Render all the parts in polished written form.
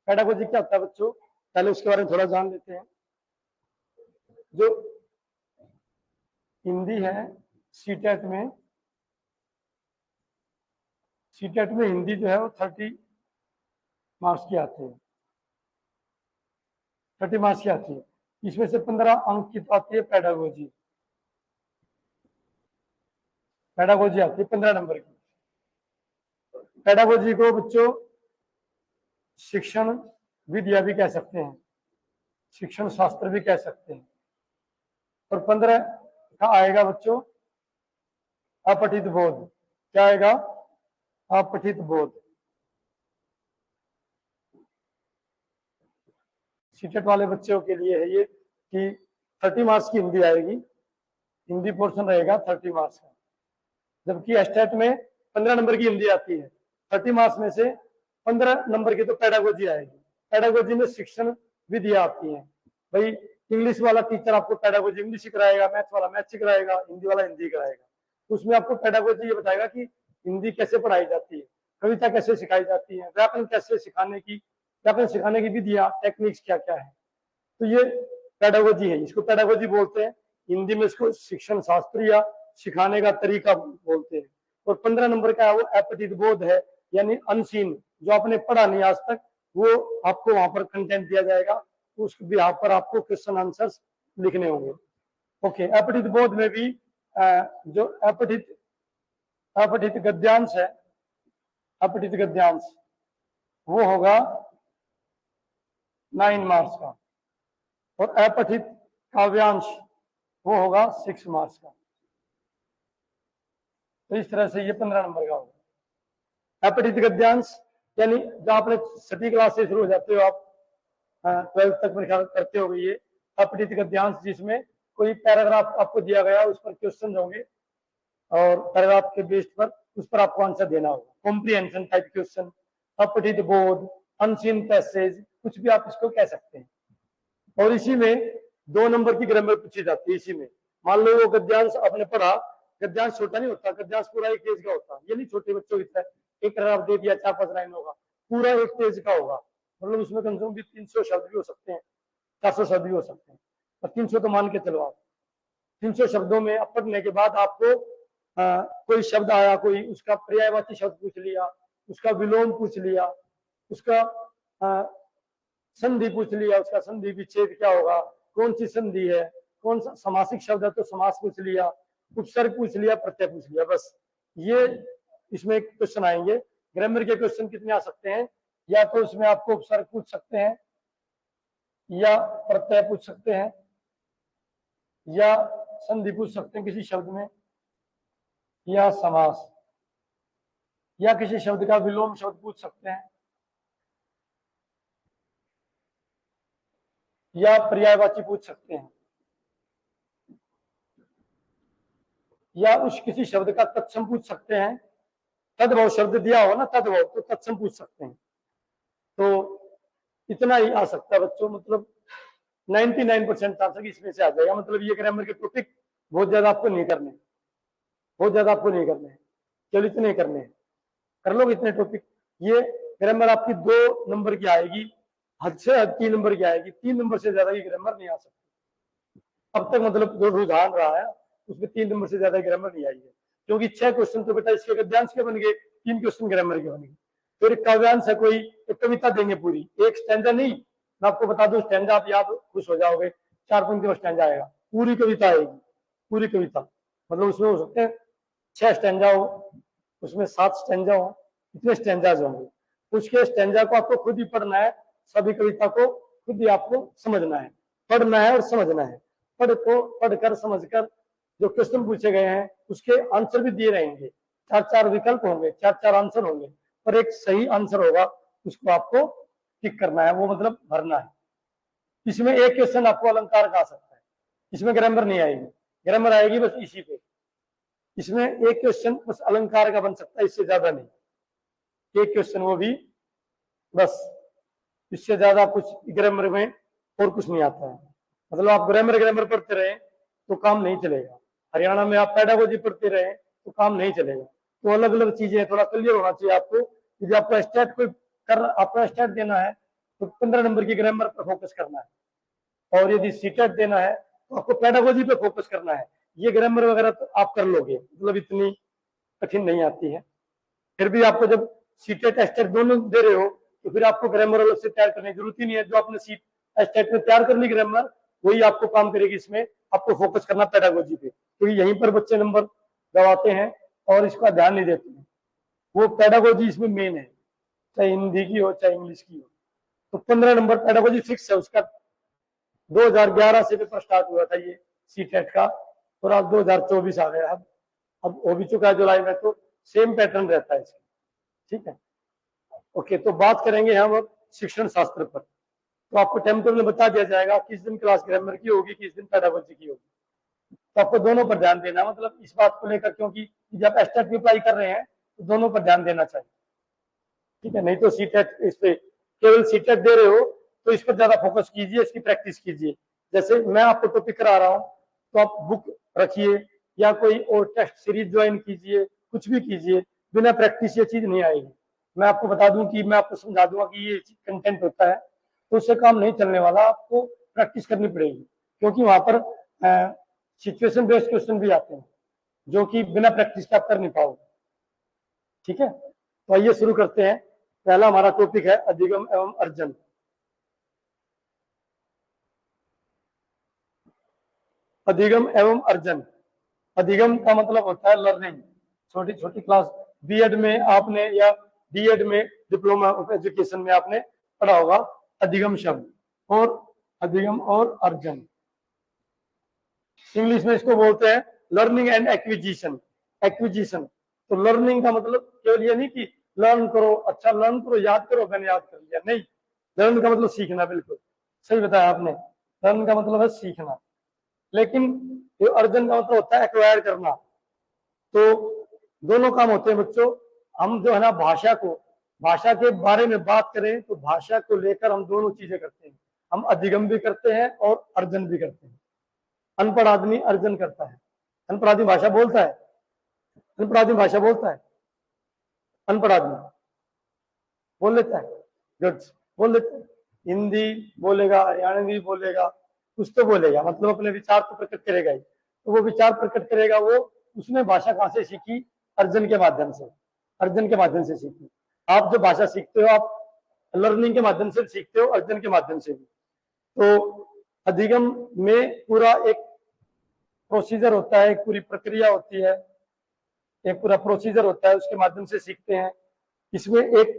Pedagogy क्या होता है बच्चों, पहले उसके बारे में थोड़ा जान लेते हैं। जो हिंदी है सीटेट में हिंदी जो है वो 30 मार्क्स की आती है, 30 मार्क्स की आती है। इसमें से 15 अंक की तो आती है पेडागोजी आती है 15 नंबर की। पेडागोजी को बच्चों शिक्षण विद्या भी कह सकते हैं, शिक्षण शास्त्र भी कह सकते हैं। और 15 का आएगा बच्चों अपठित बोध। क्या आएगा? अपठित बोध। सीटेट वाले बच्चों के लिए है ये कि 30 मार्क्स की हिंदी आएगी, हिंदी पोर्शन रहेगा 30 मार्क्स का, जबकि एस्टेट में 15 नंबर की हिंदी आती है। 30 मार्क्स में से 15 नंबर की तो पेडागोजी आएगी। पेडागोजी में शिक्षण विधियां आती हैं। भाई इंग्लिश वाला टीचर आपको पेडागोजी इंग्लिश सिखाएगा, मैथ्स वाला मैथ्स सिखाएगा, हिंदी वाला हिंदी कराएगा। उसमें आपको पेडागोजी ये बताएगा कि हिंदी कैसे पढ़ाई जाती है, कविता कैसे सिखाई जाती है, व्याकरण कैसे सिखाने की, व्याकरण सिखाने की विधियां टेक्निक्स क्या क्या है। तो ये पेडागोजी है, इसको पेडागोजी बोलते हैं। हिंदी में इसको शिक्षण शास्त्र या सिखाने का तरीका बोलते हैं। और 15 नंबर का वो अपठित बोध है, यानी अनसीन, जो आपने पढ़ा नहीं आज तक, वो आपको वहां पर कंटेंट दिया जाएगा, उस बिहाफ पर आपको क्वेश्चन आंसर्स लिखने होंगे। ओके, अपठित बोध में भी जो अपठित गद्यांश है, अपठित गद्यांश वो होगा 9 मार्क्स का, और अपठित काव्यांश वो होगा 6 मार्क्स का। तो इस तरह से ये 15 नंबर का होगा। अपठित गद्यांश यानी जब आपने 6वीं क्लास से शुरू हो जाते हो, आप 12th तक परीक्षा करते हो, ये अपठित गद्यांश जिसमें कोई पैराग्राफ आपको दिया गया, उस पर क्वेश्चन होंगे और पैराग्राफ के बेस पर उस पर आपको आंसर देना होगा। कॉम्प्रिहेंशन टाइप क्वेश्चन, अपठित बोध, अनसीन पैसेज, कुछ भी आप इसको कह सकते हैं। और इसी में 2 नंबर की ग्रामर पूछी जाती है। इसी में मान लो वो गद्यांश आपने पढ़ा, गद्यांश छोटा नहीं होता, गद्यांश पूरा 1 पेज का होता है। ये नहीं छोटे बच्चों की तरह एक पैराग्राफ दे दिया 4-5 लाइन होगा, पूरा 1 पेज का होगा। मतलब उसमें कम से कम भी 300 शब्द भी हो सकते हैं, 400 शब्द भी हो सकते हैं, और 300 तो मान के चलो आप। 300 शब्दों में पढ़ने के बाद आपको कोई शब्द आया, कोई उसका पर्यायवाची शब्द पूछ लिया, उसका विलोम पूछ लिया, उसका संधि पूछ लिया, उसका संधि विच्छेद क्या होगा, कौन सी संधि है, कौन सा समासिक शब्द है तो समास पूछ लिया, उपसर्ग पूछ लिया, प्रत्यय पूछ लिया। बस ये इसमें क्वेश्चन आएंगे। ग्रामर के क्वेश्चन कितने आ सकते हैं? या तो इसमें आपको उपसर्ग पूछ सकते हैं, या प्रत्यय पूछ सकते हैं, या संधि पूछ सकते हैं किसी शब्द में, या समास, या किसी शब्द का विलोम शब्द पूछ सकते हैं, या पर्यायवाची पूछ सकते हैं, या उस किसी शब्द का तत्सम पूछ सकते हैं। तद्भव शब्द दिया हो ना, तद्भव, तो तत्सम पूछ सकते हैं। तो इतना ही आ सकता है बच्चों, मतलब 99% चांस इसमें से आ जाएगा। मतलब ये ग्रामर के टॉपिक बहुत ज्यादा आपको नहीं करने, बहुत ज्यादा आपको नहीं करने, केवल इतने करने हैं, कर लो इतने टॉपिक। ये ग्रामर आपकी 2 नंबर की आएगी, हद से हद 3 नंबर की आएगी, 3 नंबर से ज्यादा की ग्रामर नहीं आ सकती अब तक। मतलब जो रुझान रहा है उसमें 3 नंबर से ज्यादा ग्रामर नहीं आई है, क्योंकि 6 क्वेश्चन तो बेटा इसके गद्यांश के बन गए, 3 क्वेश्चन ग्रामर के बन गए। फिर काव्यांश है, कोई एक कविता देंगे पूरी, एक स्टैंडा नहीं, मैं आपको बता दूं स्टैंडा आप याद खुश हो जाओगे, 4 पंक्ति में स्टैंडा आएगा, पूरी कविता आएगी, पूरी कविता। मतलब उसमें हो सकते हैं 6 स्टैंडा हो, उसमें 7 स्टैंडा हो, इतने स्टैंडाज होंगे। उसके स्टैंडा को आपको खुद ही पढ़ना है, सभी कविता को खुद ही आपको समझना है, पढ़ना है और समझना है। पढ़कर समझकर जो क्वेश्चन पूछे गए हैं उसके आंसर भी दिए रहेंगे, 4-4 विकल्प होंगे, 4-4 आंसर होंगे, पर एक सही आंसर होगा, उसको आपको टिक करना है, वो मतलब भरना है। इसमें एक क्वेश्चन आपको अलंकार का आ सकता है, इसमें ग्रामर नहीं आएगी, ग्रामर आएगी बस इसी पे। इसमें एक क्वेश्चन बस अलंकार का बन सकता है, इससे ज्यादा नहीं, एक क्वेश्चन, वो भी बस, इससे ज्यादा कुछ ग्रामर में और कुछ नहीं आता है। मतलब आप ग्रामर पढ़ते रहे तो काम नहीं चलेगा। हरियाणा में आप पेडागोजी पढ़ते रहे तो काम नहीं चलेगा। तो अलग अलग चीजें थोड़ा क्लियर होना चाहिए आपको। यदि आपका स्टेट कोई आपका स्टेट देना है तो 15 नंबर की ग्रामर पर फोकस करना है। और यदि सीटेट देना है तो आपको पेडागोजी पे फोकस करना है। ये ग्रामर वगैरह तो आप कर लोगे, मतलब इतनी कठिन नहीं आती है। फिर भी आपको जब सीटेट एस्टेट दोनों दे रहे हो तो फिर आपको ग्रामर अलग से तैयार करने की जरूरत ही नहीं है। जो आपने सीट एस्टेट में तैयार कर ली ग्रामर, वही आपको काम करेगी। इसमें आपको फोकस करना पेडागोजी पे, क्योंकि यहीं पर बच्चे नंबर गवाते हैं और इसका ध्यान नहीं देते हैं। वो पेडागोजी इसमें मेन है, चाहे हिंदी की हो चाहे इंग्लिश की हो। तो 15 नंबर पेडागोजी फिक्स है उसका। 2011 से पेपर स्टार्ट हुआ था ये सीटेट का, और आज 2024 आ गया। अब हो भी चुका है जुलाई में, तो सेम पैटर्न रहता है इसका। ठीक है, ओके। तो बात करेंगे हम अब शिक्षण शास्त्र पर। तो आपको टाइम टेबल में बता दिया जाएगा किस दिन क्लास ग्रामर की होगी, किस दिन पेडागोजी की होगी। तो आपको दोनों पर ध्यान देना, मतलब इस बात को लेकर, क्योंकि जब एस्टेट की अप्लाई कर रहे हैं तो दोनों पर ध्यान देना चाहिए। ठीक है, नहीं तो सीटेट, इस पे केवल सीटेट दे रहे हो तो इस पर ज्यादा फोकस कीजिए, इसकी प्रैक्टिस कीजिए। जैसे मैं आपको टॉपिक करा रहा हूँ तो आप बुक रखिए या कोई और टेस्ट सीरीज ज्वाइन कीजिए, कुछ भी कीजिए, बिना प्रैक्टिस ये चीज नहीं आएगी। मैं आपको बता दूं कि मैं आपको समझा दूंगा कि ये कंटेंट होता है, तो उससे काम नहीं चलने वाला। आपको प्रैक्टिस करनी पड़ेगी, क्योंकि वहां पर सिचुएशन बेस्ड क्वेश्चन भी आते हैं जो कि बिना प्रैक्टिस के आप कर नहीं पाओगे। ठीक है, तो आइए शुरू करते हैं। पहला हमारा टॉपिक है अधिगम एवं अर्जन। अधिगम एवं अर्जन। अधिगम का मतलब होता है लर्निंग। छोटी छोटी क्लास बीएड में आपने या बीएड में डिप्लोमा ऑफ एजुकेशन में आपने पढ़ा होगा अधिगम शब्द, और अधिगम और अर्जन। इंग्लिश में इसको बोलते हैं लर्निंग एंड एक्विजिशन। एक्विजिशन तो लर्निंग का मतलब केवल ये नहीं कि लर्न करो, अच्छा लर्न करो, याद करो, मैंने याद कर लिया, नहीं। लर्न का मतलब सीखना, बिल्कुल सही बताया आपने। लर्न का मतलब है सीखना, लेकिन ये अर्जन का मतलब होता है एक्वायर करना। तो दोनों काम होते हैं बच्चों। हम जो है ना भाषा के बारे में बात करें तो भाषा को लेकर हम दोनों चीजें करते हैं। हम अधिगम भी करते हैं और अर्जन भी करते हैं। अनपढ़ आदमी अर्जन करता है, अनपढ़ आदमी भाषा बोलता है, अनपढ़ आदमी भाषा बोलता है, अनपढ़ आदमी बोल लेता है, गुड, बोल लेता है। हिंदी बोलेगा, हरियाणवी बोलेगा, कुछ तो बोलेगा, मतलब अपने विचार तो प्रकट करेगा ही। तो वो विचार प्रकट करेगा, वो उसने भाषा कहाँ से सीखी? अर्जन के माध्यम से, अर्जन के माध्यम से सीखी। आप जो भाषा सीखते हो आप लर्निंग के माध्यम से सीखते हो, अर्जन के माध्यम से भी। तो अधिगम में पूरा एक प्रोसीजर होता है, एक पूरी प्रक्रिया होती है, एक पूरा प्रोसीजर होता है, उसके माध्यम से सीखते हैं। इसमें एक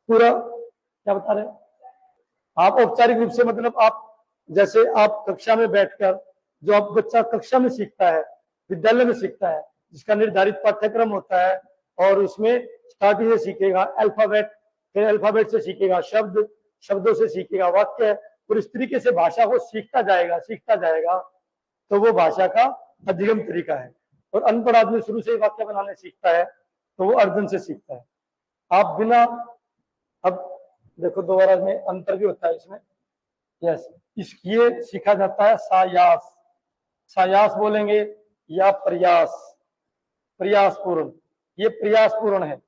पूरा, क्या बता रहे हैं आप, औपचारिक रूप से, मतलब आप जैसे आप कक्षा में बैठकर जो आप बच्चा कक्षा में सीखता है, विद्यालय में सीखता है, जिसका निर्धारित पाठ्यक्रम होता है, और उसमें स्टार्टिंग से सीखेगा अल्फाबेट, फिर अल्फाबेट से सीखेगा शब्द, शब्दों से सीखेगा वाक्य, और इस तरीके से भाषा को सीखता जाएगा। तो वो भाषा का अधिगम तरीका है। और अनपढ़ आदमी शुरू से वाक्य बनाने सीखता है, तो वो अर्जन से सीखता है। आप बिना, अब देखो दोबारा में अंतर भी होता है इसमें। यस, ये सीखा जाता है सायास, सायास बोलेंगे, या प्रयास, प्रयास पूर्ण, ये प्रयास पूर्ण है।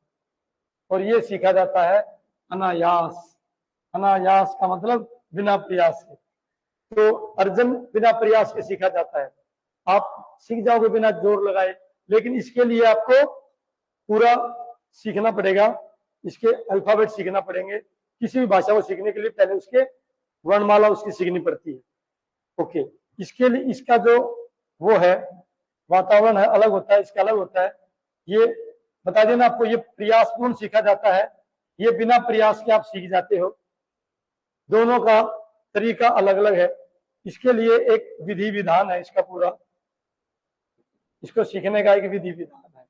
और ये सीखा जाता है अनायास, अनायास का मतलब बिना प्रयास के। तो अर्जन बिना प्रयास के सीखा जाता है। आप सीख जाओगे बिना जोर लगाए, लेकिन इसके लिए आपको पूरा सीखना पड़ेगा, इसके अल्फाबेट सीखना पड़ेंगे। किसी भी भाषा को सीखने के लिए पहले उसके वर्णमाला उसकी सीखनी पड़ती है। ओके, इसके लिए इसका जो वो है वातावरण है अलग होता है, इसका अलग होता है। ये बता देना आपको, ये प्रयासपूर्ण सीखा जाता है, ये बिना प्रयास के आप सीख जाते हो। दोनों का तरीका अलग अलग है। इसके लिए एक विधि विधान है, इसका पूरा, इसको सीखने का एक विधि विधान है।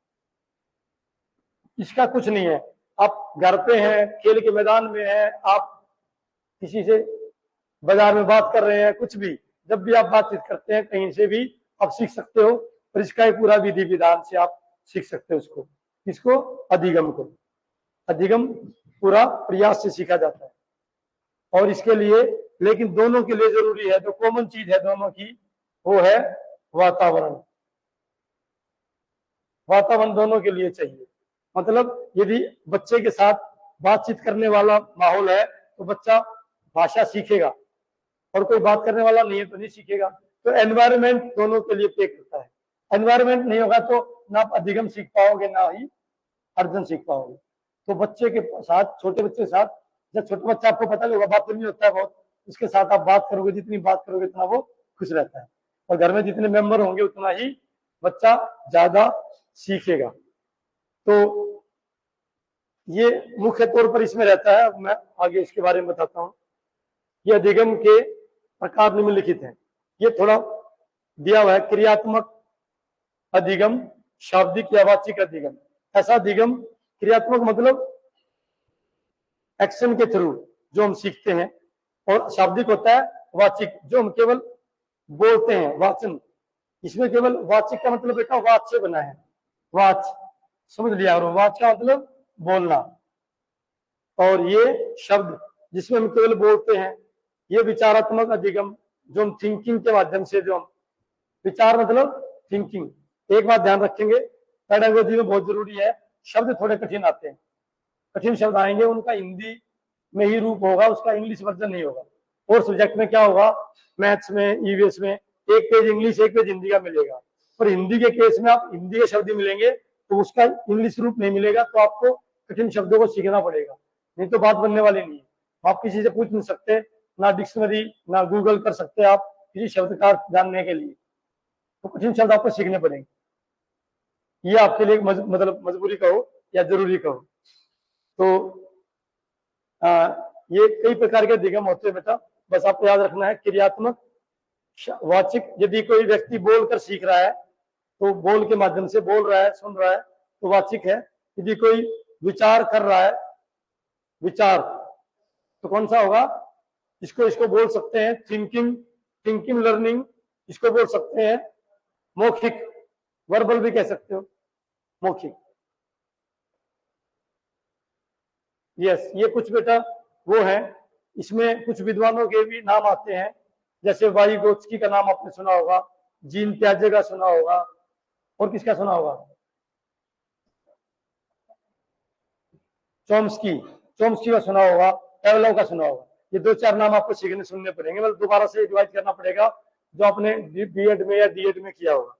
इसका कुछ नहीं है, आप घर पे हैं, खेल के मैदान में हैं, आप किसी से बाजार में बात कर रहे हैं, कुछ भी, जब भी आप बातचीत करते हैं कहीं से भी आप सीख सकते हो। और इसका एक पूरा विधि विधान से आप सीख सकते हो उसको, इसको अधिगम को। अधिगम पूरा प्रयास से सीखा जाता है। और इसके लिए, लेकिन दोनों के लिए जरूरी है, जो कॉमन चीज है दोनों की, वो है वातावरण। वातावरण दोनों के लिए चाहिए। मतलब यदि बच्चे के साथ बातचीत करने वाला माहौल है तो बच्चा भाषा सीखेगा, और कोई बात करने वाला नहीं है तो नहीं सीखेगा। तो एनवायरमेंट दोनों के लिए पे करता है। एनवायरमेंट नहीं होगा तो ना आप अधिगम सीख पाओगे ना ही अर्जन सीख पाओगे। तो बच्चे के साथ, छोटे बच्चे के साथ, जब छोटा बच्चा आपको पता होगा बात नहीं होता है बहुत, उसके साथ आप बात करोगे, जितनी बात करोगे उतना वो खुश रहता है, और घर में जितने मेंबर होंगे उतना ही बच्चा ज्यादा सीखेगा। तो ये मुख्य तौर पर इसमें रहता है। मैं आगे इसके बारे में बताता हूँ। ये अधिगम के प्रकार निम्नलिखित हैं। ये थोड़ा दिया हुआ है, क्रियात्मक अधिगम, शाब्दिक या वाचिक अधिगम। ऐसा अधिगम क्रियात्मक मतलब एक्शन के थ्रू जो हम सीखते हैं, और शाब्दिक होता है वाचिक, जो हम केवल बोलते हैं, वाचन। इसमें केवल वाचिक का मतलब बेटा वाच से बना है, वाच समझ लिया, और वाच का मतलब बोलना। और ये शब्द जिसमें हम केवल बोलते हैं, ये विचारात्मक अधिगम, जो हम थिंकिंग के माध्यम से, जो हम विचार मतलब थिंकिंग। एक बात ध्यान रखेंगे, पेडागोजी में बहुत जरूरी है, शब्द थोड़े कठिन आते हैं, कठिन शब्द आएंगे, उनका हिंदी में ही रूप होगा, उसका इंग्लिश वर्जन नहीं होगा। और सब्जेक्ट में क्या होगा, मैथ्स में, ईवीएस में एक पेज इंग्लिश एक पेज हिंदी का मिलेगा, पर हिंदी के केस में आप हिंदी के शब्द मिलेंगे तो उसका इंग्लिश रूप नहीं मिलेगा, तो आपको कठिन शब्दों को सीखना पड़ेगा, नहीं तो बात बनने वाली नहीं है। आप किसी से पूछ नहीं सकते, ना डिक्शनरी ना गूगल कर सकते आप किसी शब्द का जानने के लिए, तो कठिन शब्द आपको सीखने पड़ेंगे। ये आपके लिए मतलब मजबूरी कहो या जरूरी कहो। तो ये कई प्रकार के अधिगम होते हैं बेटा, बस आपको याद रखना है। क्रियात्मक, वाचिक, यदि कोई व्यक्ति बोलकर सीख रहा है तो बोल के माध्यम से बोल रहा है, सुन रहा है, तो वाचिक है। यदि कोई विचार कर रहा है, विचार, तो कौन सा होगा, इसको बोल सकते हैं थिंकिंग लर्निंग, इसको बोल सकते हैं मौखिक, वर्बल भी कह सकते हो, मौखिक। यस, ये कुछ बेटा वो है, इसमें कुछ विद्वानों के भी नाम आते हैं, जैसे वाइगोत्स्की का नाम आपने सुना होगा, जीन प्याजे का सुना होगा, और किसका सुना होगा, चॉम्स्की का सुना होगा, पेवलोव का सुना होगा। ये दो चार नाम आपको सीखने सुनने पड़ेंगे, मतलब दोबारा से रिवाइज करना पड़ेगा जो आपने बीएड में या डीएड में किया होगा।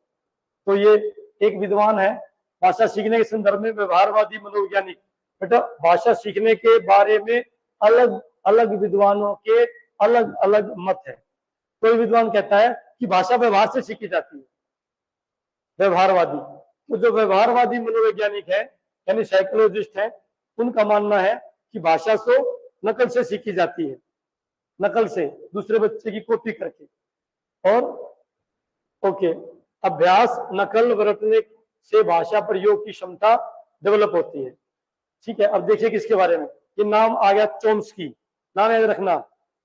तो ये एक विद्वान है, भाषा सीखने के संदर्भ में व्यवहारवादी मनोवैज्ञानिक। बेटा भाषा सीखने के बारे में अलग अलग विद्वानों के अलग अलग मत है। कोई विद्वान कहता है कि भाषा व्यवहार से सीखी जाती है, व्यवहारवादी। तो जो व्यवहारवादी मनोवैज्ञानिक है यानी साइकोलॉजिस्ट है, उनका मानना है कि भाषा तो नकल से सीखी जाती है, नकल से, दूसरे बच्चे की कॉपी करके। और ओके, अभ्यास, नकल, वर्तने से भाषा प्रयोग की क्षमता डेवलप होती है। ठीक है, अब देखिए किसके बारे में, ये नाम आ गया चोम्स्की, नाम याद रखना,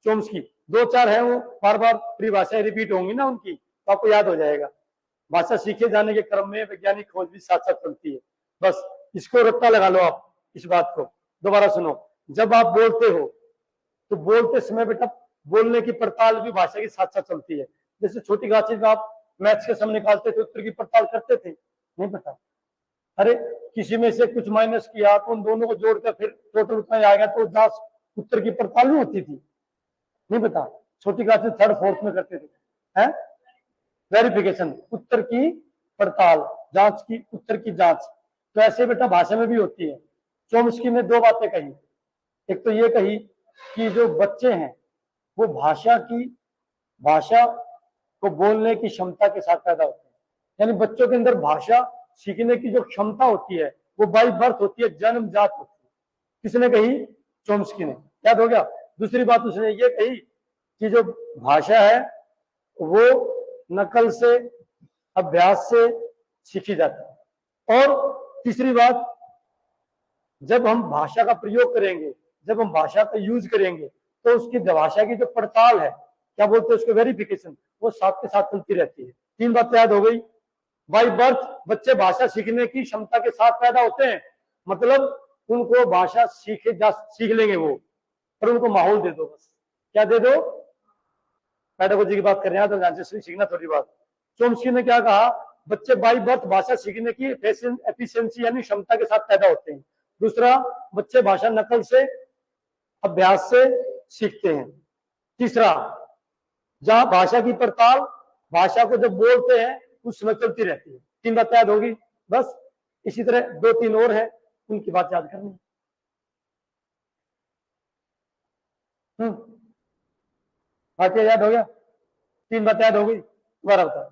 चोम्स्की। दो चार है, वो बार बार परिभाषाएं रिपीट होंगी ना उनकी, तो आपको याद हो जाएगा। भाषा सीखे जाने के क्रम में वैज्ञानिक खोज भी साथ साथ चलती है। बस इसको रट्टा लगा लो आप, इस बात को दोबारा सुनो। जब आप बोलते हो तो बोलते समय बेटा बोलने की पड़ताल भी भाषा के साथ साथ चलती है। जैसे छोटी क्लासेस में आप मैथ्स के समय निकालते थे, उत्तर की पड़ताल करते थे, नहीं पता, अरे किसी में से कुछ माइनस किया तो उन दोनों को जोड़कर फिर टोटल उतना आएगा, तो जांच उत्तर की पड़ताल नहीं होती थी, नहीं पता, छोटी क्लासेस थर्ड फोर्थ में करते थे, हैं, वेरिफिकेशन, उत्तर की पड़ताल, जांच की, उत्तर की जांच। तो ऐसे बेटा भाषा में भी होती है। चोम्स्की ने दो बातें कही, एक तो ये कही कि जो बच्चे हैं वो भाषा को बोलने की क्षमता के साथ पैदा होते हैं, यानी बच्चों के अंदर भाषा सीखने की जो क्षमता होती है वो बाई बर्थ होती है, जन्मजात होती है। किसने कही, चोम्स्की ने, याद हो गया। दूसरी बात उसने ये कही कि जो भाषा है वो नकल से, अभ्यास से सीखी जाती है। और तीसरी बात, जब हम भाषा का प्रयोग करेंगे, जब हम भाषा का यूज करेंगे, तो उसकी भाषा की जो पड़ताल है, क्या बोलते हैं उसको, वेरिफिकेशन, वो साथ के साथ चलती रहती है। तीन बातें याद हो गई। बाई बर्थ बच्चे भाषा सीखने की क्षमता के साथ पैदा होते हैं, मतलब उनको भाषा सीख लेंगे वो, पर उनको माहौल दे दो, बस क्या दे दो, पेडागोजी की बात कर रहे हैं, तो ध्यान से सीखना थोड़ी बात। चोम्स्की ने क्या कहा, बच्चे बाई बर्थ भाषा सीखने की एफिशिएंसी यानी क्षमता के साथ पैदा होते हैं। दूसरा, बच्चे भाषा नकल से, अभ्यास से सीखते हैं। तीसरा, जहां भाषा की पड़ताल भाषा को जब बोलते हैं उस समय चलती रहती है। 3 बात याद होगी बस। इसी तरह 2-3 और है, उनकी बात याद करनी। बात याद हो गया? 3 बात याद हो गई। दोबारा बताओ।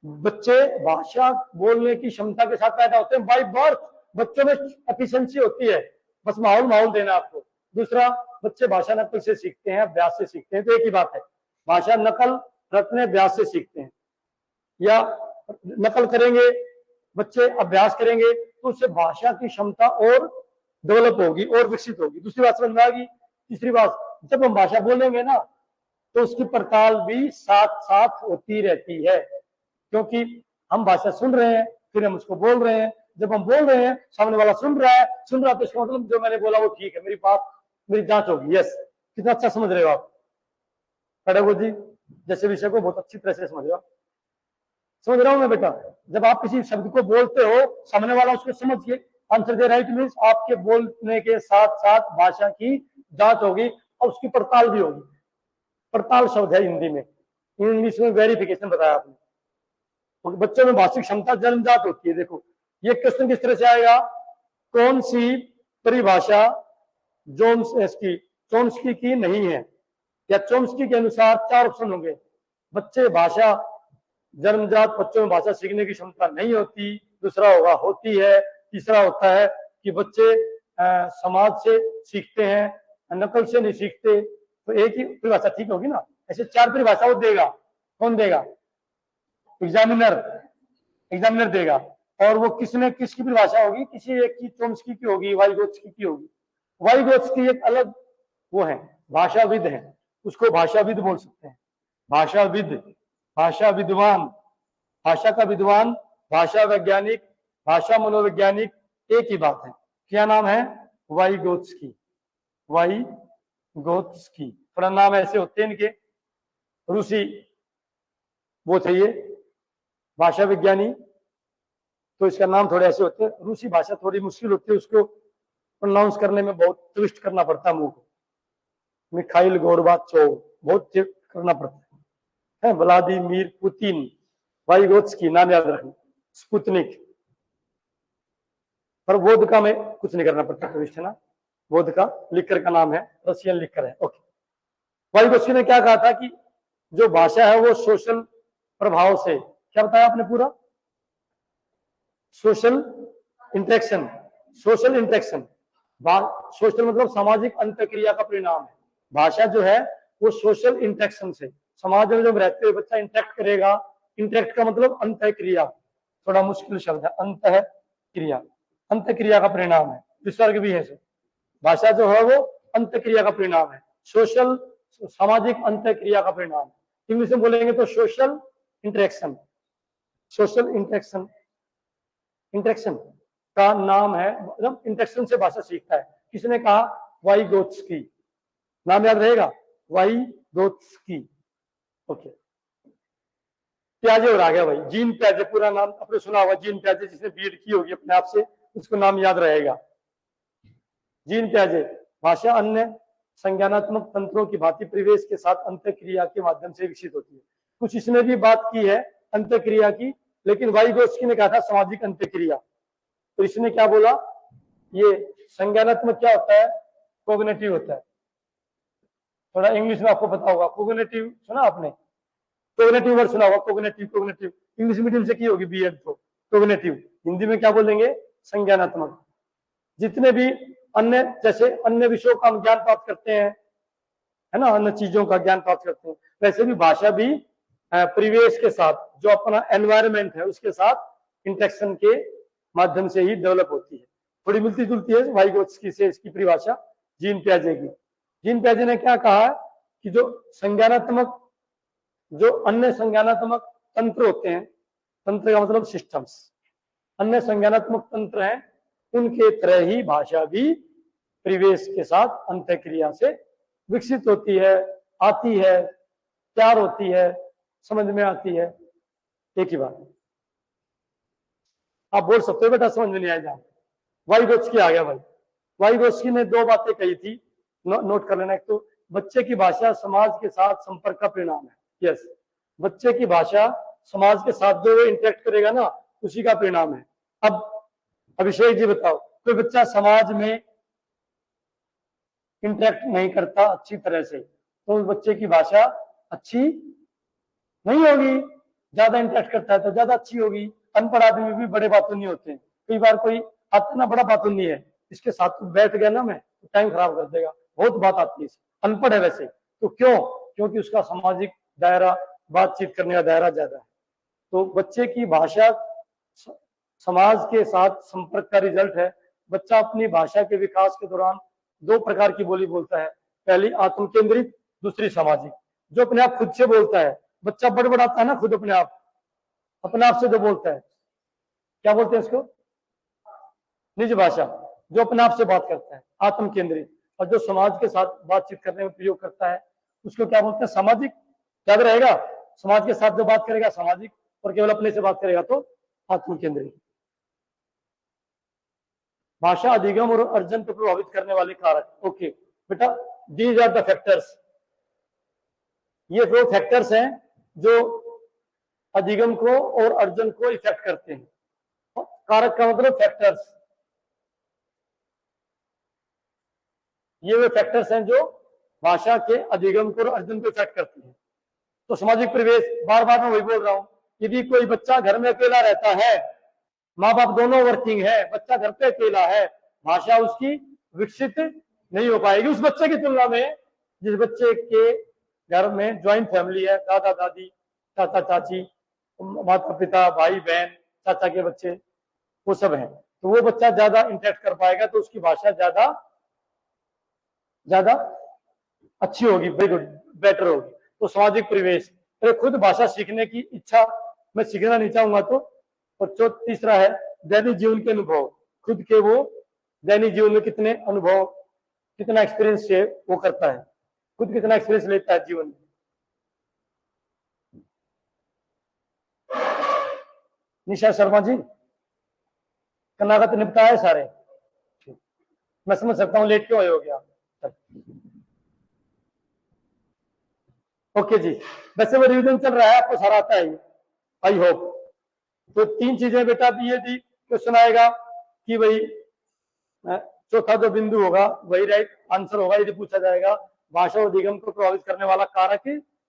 बच्चे भाषा बोलने की क्षमता के साथ पैदा होते हैं बाय बर्थ। बच्चों में एफिशिएंसी होती है, बस माहौल देना आपको। दूसरा, बच्चे भाषा नकल से सीखते हैं, अभ्यास से सीखते हैं। तो एक ही बात है, भाषा नकल रटने अभ्यास से सीखते हैं, या नकल करेंगे बच्चे, अभ्यास करेंगे तो उससे भाषा की क्षमता और डेवलप होगी और विकसित होगी। दूसरी बात समझ में आ गई। तीसरी बात, जब हम भाषा बोलेंगे ना तो उसकी पड़ताल भी साथ साथ होती रहती है, क्योंकि हम भाषा सुन रहे हैं फिर हम उसको बोल रहे हैं। जब हम बोल रहे हैं सामने वाला सुन रहा है तो इसका मतलब जो मैंने बोला वो ठीक है, मेरी बात, मेरी जांच होगी। यस, कितना अच्छा समझ रहे हो आप पेडागोजी जैसे विषय को, बहुत अच्छी तरह से समझ रहे हो। समझ रहा हूं मैं बेटा। जब आप किसी शब्द को बोलते हो सामने वाला उसको समझ के आंसर दे रहा है, मीन्स आपके बोलने के साथ साथ भाषा की जांच होगी और उसकी पड़ताल भी होगी। पड़ताल शब्द है हिंदी में, इंग्लिश में वेरिफिकेशन बताया आपने। तो बच्चों में भाषिक क्षमता जन्मजात होती है। देखो ये क्वेश्चन किस तरह से आएगा, कौन सी परिभाषा चोम्स्की की नहीं है, या चोम्स्की के अनुसार 4 ऑप्शन होंगे। बच्चे भाषा जन्मजात, बच्चों में भाषा सीखने की क्षमता नहीं होती। दूसरा होगा होती है। तीसरा होता है कि बच्चे समाज से सीखते हैं, नकल से नहीं सीखते। तो एक ही परिभाषा ठीक होगी ना। ऐसे 4 परिभाषा वो देगा। कौन देगा? एग्जामिनर देगा। और वो किसकी परिभाषा होगी? किसी एक की, चोम्स्की की होगी, वाइगोत्स्की की होगी। वाइगोत्स्की एक अलग वो है, भाषाविद है, उसको भाषाविद बोल सकते हैं। भाषाविद, भाषा विद्वान, भाषा का विद्वान, भाषा वैज्ञानिक, भाषा मनोवैज्ञानिक एक ही बात है। क्या नाम है? वाइगोत्स्की। वाइगोत्स्की, थोड़ा नाम ऐसे होते हैं इनके, रूसी वो थे ये भाषा विज्ञानी, तो इसका नाम थोड़े ऐसे होते हैं। रूसी भाषा थोड़ी मुश्किल होती है, उसको प्रोनाउंस करने में बहुत ट्विस्ट करना पड़ता है मुंह को। मिखाइल गोर्बाचोव, बहुत करना पड़ता है। व्लादिमीर पुतिन, वाइगोत्स्की, नाम याद रखना। स्पुतनिक, पर वोदका में कुछ नहीं करना पड़ता, ट्विस्ट है ना। वोदका लिखकर का नाम है, रशियन लिखकर है। ओके। वाइगोत्स्की ने क्या कहा था कि जो भाषा है वो सोशल प्रभाव से, क्या बताया आपने पूरा? Social interaction, social interaction, social मतलब सामाजिक अंतःक्रिया का परिणाम है। भाषा जो है वो सोशल इंटरेक्शन से, समाज में जब रहते हुए बच्चा इंटरेक्ट करेगा। इंटरेक्ट का मतलब अंतःक्रिया, थोड़ा मुश्किल शब्द है, अंतःक्रिया, अंतःक्रिया का परिणाम है। विसर्ग भी है। भाषा जो है वो अंतःक्रिया का परिणाम है, सोशल, सामाजिक अंतःक्रिया का परिणाम। इंग्लिश में बोलेंगे तो social interaction, social interaction, interaction का नाम है, मतलब इंटरेक्शन से भाषा सीखता है। किसने कहा? वाइगोत्स्की। नाम याद रहेगा, वाइगोत्स्की। ओके। प्याजे और आ गया भाई, जीन प्याजे, पूरा नाम आपने सुना होगा, जीन प्याजे, जिसने बीएड की होगी अपने आप से उसको नाम याद रहेगा। जीन प्याजे, भाषा अन्य संज्ञानात्मक तंत्रों की भांति परिवेश के साथ अंतःक्रिया के माध्यम से विकसित होती है। कुछ इसने भी बात की है अंतःक्रिया की, लेकिन वाइगोत्स्की ने कहा था सामाजिक अंतःक्रिया। तो इसने क्या बोला, ये संज्ञानात्मक क्या होता है? कोग्निटिव होता है। थोड़ा इंग्लिश में आपको पता होगा, कोग्निटिव सुना आपने? कोग्निटिव वर्ड सुना होगा, कोग्निटिव, कोग्निटिव इंग्लिश मीडियम से की होगी बीएड तो। कोग्निटिव हिंदी में क्या बोलेंगे? संज्ञानात्मक। जितने भी अन्य, जैसे अन्य विषयों का हम ज्ञान प्राप्त करते हैं, है ना, अन्य चीजों का ज्ञान प्राप्त करते हैं, वैसे भी भाषा भी परिवेश के साथ, जो अपना एनवायरमेंट है उसके साथ इंटरेक्शन के माध्यम से ही डेवलप होती है। थोड़ी मिलती जुलती है वाइगोत्स्की से इसकी परिभाषा जीन प्याजे की। जीन प्याजे ने क्या कहा कि जो संज्ञानात्मक, जो अन्य संज्ञानात्मक तंत्र होते हैं, तंत्र का मतलब सिस्टम्स, अन्य संज्ञानात्मक तंत्र हैं, उनके तरह ही भाषा भी परिवेश के साथ अंतःक्रिया से विकसित होती है, आती है, तैयार होती है, समझ में आती है। एक ही बात। आप बोल सकते हो बेटा समझ में नहीं आएगा। वाइगोत्स्की आ गया भाई। वाइगोत्स्की ने 2 बातें कही थी, नोट कर लेना। एक तो बच्चे की भाषा समाज के साथ संपर्क का परिणाम है। यस, बच्चे की भाषा समाज के साथ जो वो इंटरेक्ट करेगा ना, उसी का परिणाम है। अब अभिषेक जी बताओ, कोई बच्चा समाज में इंटरेक्ट नहीं करता अच्छी तरह से, तो उस बच्चे की भाषा अच्छी नहीं होगी। ज्यादा इंटरेक्ट करता है तो ज्यादा अच्छी होगी। अनपढ़ आदमी भी बड़े बातों नहीं होते हैं। कई बार कोई आता ना, बड़ा बातों नहीं है, इसके साथ तो बैठ गया ना मैं, तो टाइम खराब कर देगा, बहुत बात आती है। अनपढ़ है वैसे तो क्यों? क्योंकि उसका सामाजिक दायरा, बातचीत करने का दायरा ज्यादा है। तो बच्चे की भाषा समाज के साथ संपर्क का रिजल्ट है। बच्चा अपनी भाषा के विकास के दौरान दो प्रकार की बोली बोलता है, पहली आत्म केंद्रित, दूसरी सामाजिक। जो अपने आप खुद से बोलता है, बच्चा बड़बड़ाता है ना खुद अपने आप से जो बोलता है, क्या बोलते हैं इसको? निज भाषा। जो अपने आप से बात करता है, आत्म केंद्रित। और जो समाज के साथ बातचीत करने में प्रयोग करता है, उसको क्या बोलते हैं? सामाजिक। याद रहेगा, समाज के साथ जो बात करेगा सामाजिक, और केवल अपने से बात करेगा तो आत्म केंद्रित। भाषा अधिगम और अर्जन को प्रभावित करने वाले कारक। ओके बेटा, दीज आर द फैक्टर्स। ये दो फैक्टर्स हैं जो अधिगम को और अर्जन को इफेक्ट करते हैं। कारक का मतलब फैक्टर्स। ये वे फैक्टर्स हैं जो भाषा के अधिगम को और अर्जन को इफेक्ट करते हैं। तो सामाजिक परिवेश, बार बार मैं वही बोल रहा हूं, यदि कोई बच्चा घर में अकेला रहता है, माँ बाप दोनों वर्किंग है, बच्चा घर पे अकेला है, भाषा उसकी विकसित नहीं हो पाएगी उस बच्चे की तुलना में जिस बच्चे के घर में ज्वाइंट फैमिली है, दादा दादी, चाचा चाची, माता पिता, भाई बहन, चाचा के बच्चे, वो सब हैं। तो वो बच्चा ज्यादा इंटरेक्ट कर पाएगा, तो उसकी भाषा ज्यादा अच्छी होगी, वेरी गुड, बेटर होगी। तो सामाजिक परिवेश, अरे खुद भाषा सीखने की इच्छा, मैं सीखना नहीं चाहूंगा तो। और तीसरा है दैनिक जीवन के अनुभव। खुद के वो दैनिक जीवन में कितने अनुभव, कितना एक्सपीरियंस से वो करता है, खुद कितना एक्सपीरियंस लेता है जीवन में। निशा शर्मा जी, कनागत निपटा है सारे? मैं समझ सकता हूँ लेट क्यों हो गया। ओके जी, वैसे वो रिवीजन चल रहा है, आपको सारा आता है, आई होप। तो तीन चीजें बेटा ये थी, क्वेश्चन आएगा कि भाई चौथा जो बिंदु होगा वही राइट आंसर होगा यदि पूछा जाएगा भाषा और अधिगम को प्रभावित करने वाला कारक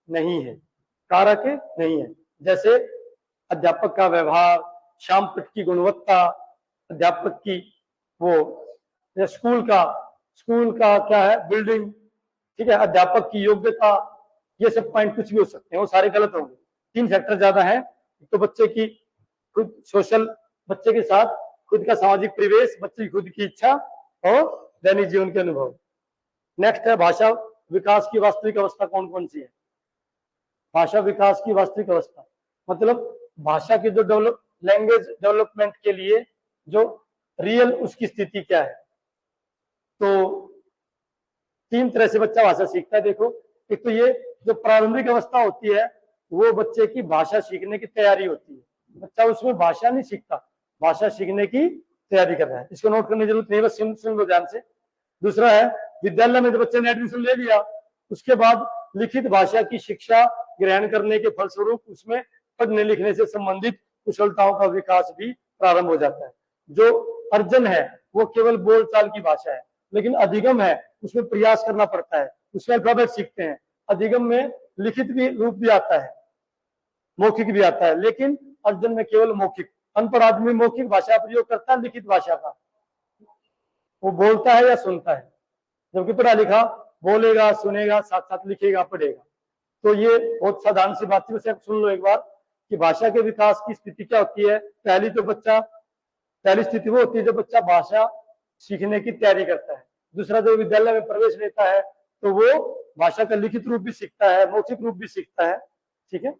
नहीं है, कारक नहीं है। जैसे अध्यापक का व्यवहार, श्याम पट्ट की गुणवत्ता, अध्यापक की वो स्कूल का क्या है, बिल्डिंग, ठीक है, अध्यापक की योग्यता, ये सब पॉइंट कुछ भी हो सकते हैं, वो सारे गलत होंगे। तीन फैक्टर ज्यादा है। तो बच्चे की खुद सोशल, बच्चे के साथ खुद का सामाजिक परिवेश, बच्चे की खुद की इच्छा और दैनिक जीवन के अनुभव। नेक्स्ट है भाषा विकास की वास्तविक अवस्था कौन कौन सी है? भाषा विकास की वास्तविक अवस्था मतलब भाषा की जो लैंग्वेज डेवलपमेंट के लिए जो रियल उसकी स्थिति क्या है। तो तीन तरह से बच्चा भाषा सीखता है। देखो, एक तो ये जो प्रारंभिक अवस्था होती है वो बच्चे की भाषा सीखने की तैयारी होती है। बच्चा उसमें भाषा नहीं सीखता, भाषा सीखने की तैयारी कर रहा है। इसको नोट करने की जरूरत नहीं, बस सुन लो ध्यान से। दूसरा है विद्यालय में जो बच्चे ने एडमिशन ले लिया, उसके बाद लिखित भाषा की शिक्षा ग्रहण करने के फलस्वरूप उसमें पढ़ने लिखने से संबंधित कुशलताओं का विकास भी प्रारंभ हो जाता है। जो अर्जन है वो केवल बोलचाल की भाषा है, लेकिन अधिगम है उसमें प्रयास करना पड़ता है, उसमें अल्फाबेट सीखते हैं। अधिगम में लिखित भी रूप भी आता है, मौखिक भी आता है, लेकिन अर्जन में केवल मौखिक। अनपढ़ आदमी मौखिक भाषा प्रयोग करता है, लिखित भाषा का वो बोलता है या सुनता है, जबकि पढ़ा लिखा बोलेगा, सुनेगा, साथ साथ लिखेगा, पढ़ेगा। तो ये बहुत साधारण सी बात है, सुन लो एक बार कि भाषा के विकास की स्थिति क्या होती है। पहली स्थिति वो होती है जब बच्चा भाषा सीखने की तैयारी करता है। दूसरा, जो विद्यालय में प्रवेश लेता है तो वो भाषा का लिखित रूप भी सीखता है, मौखिक रूप भी सीखता है, ठीक है।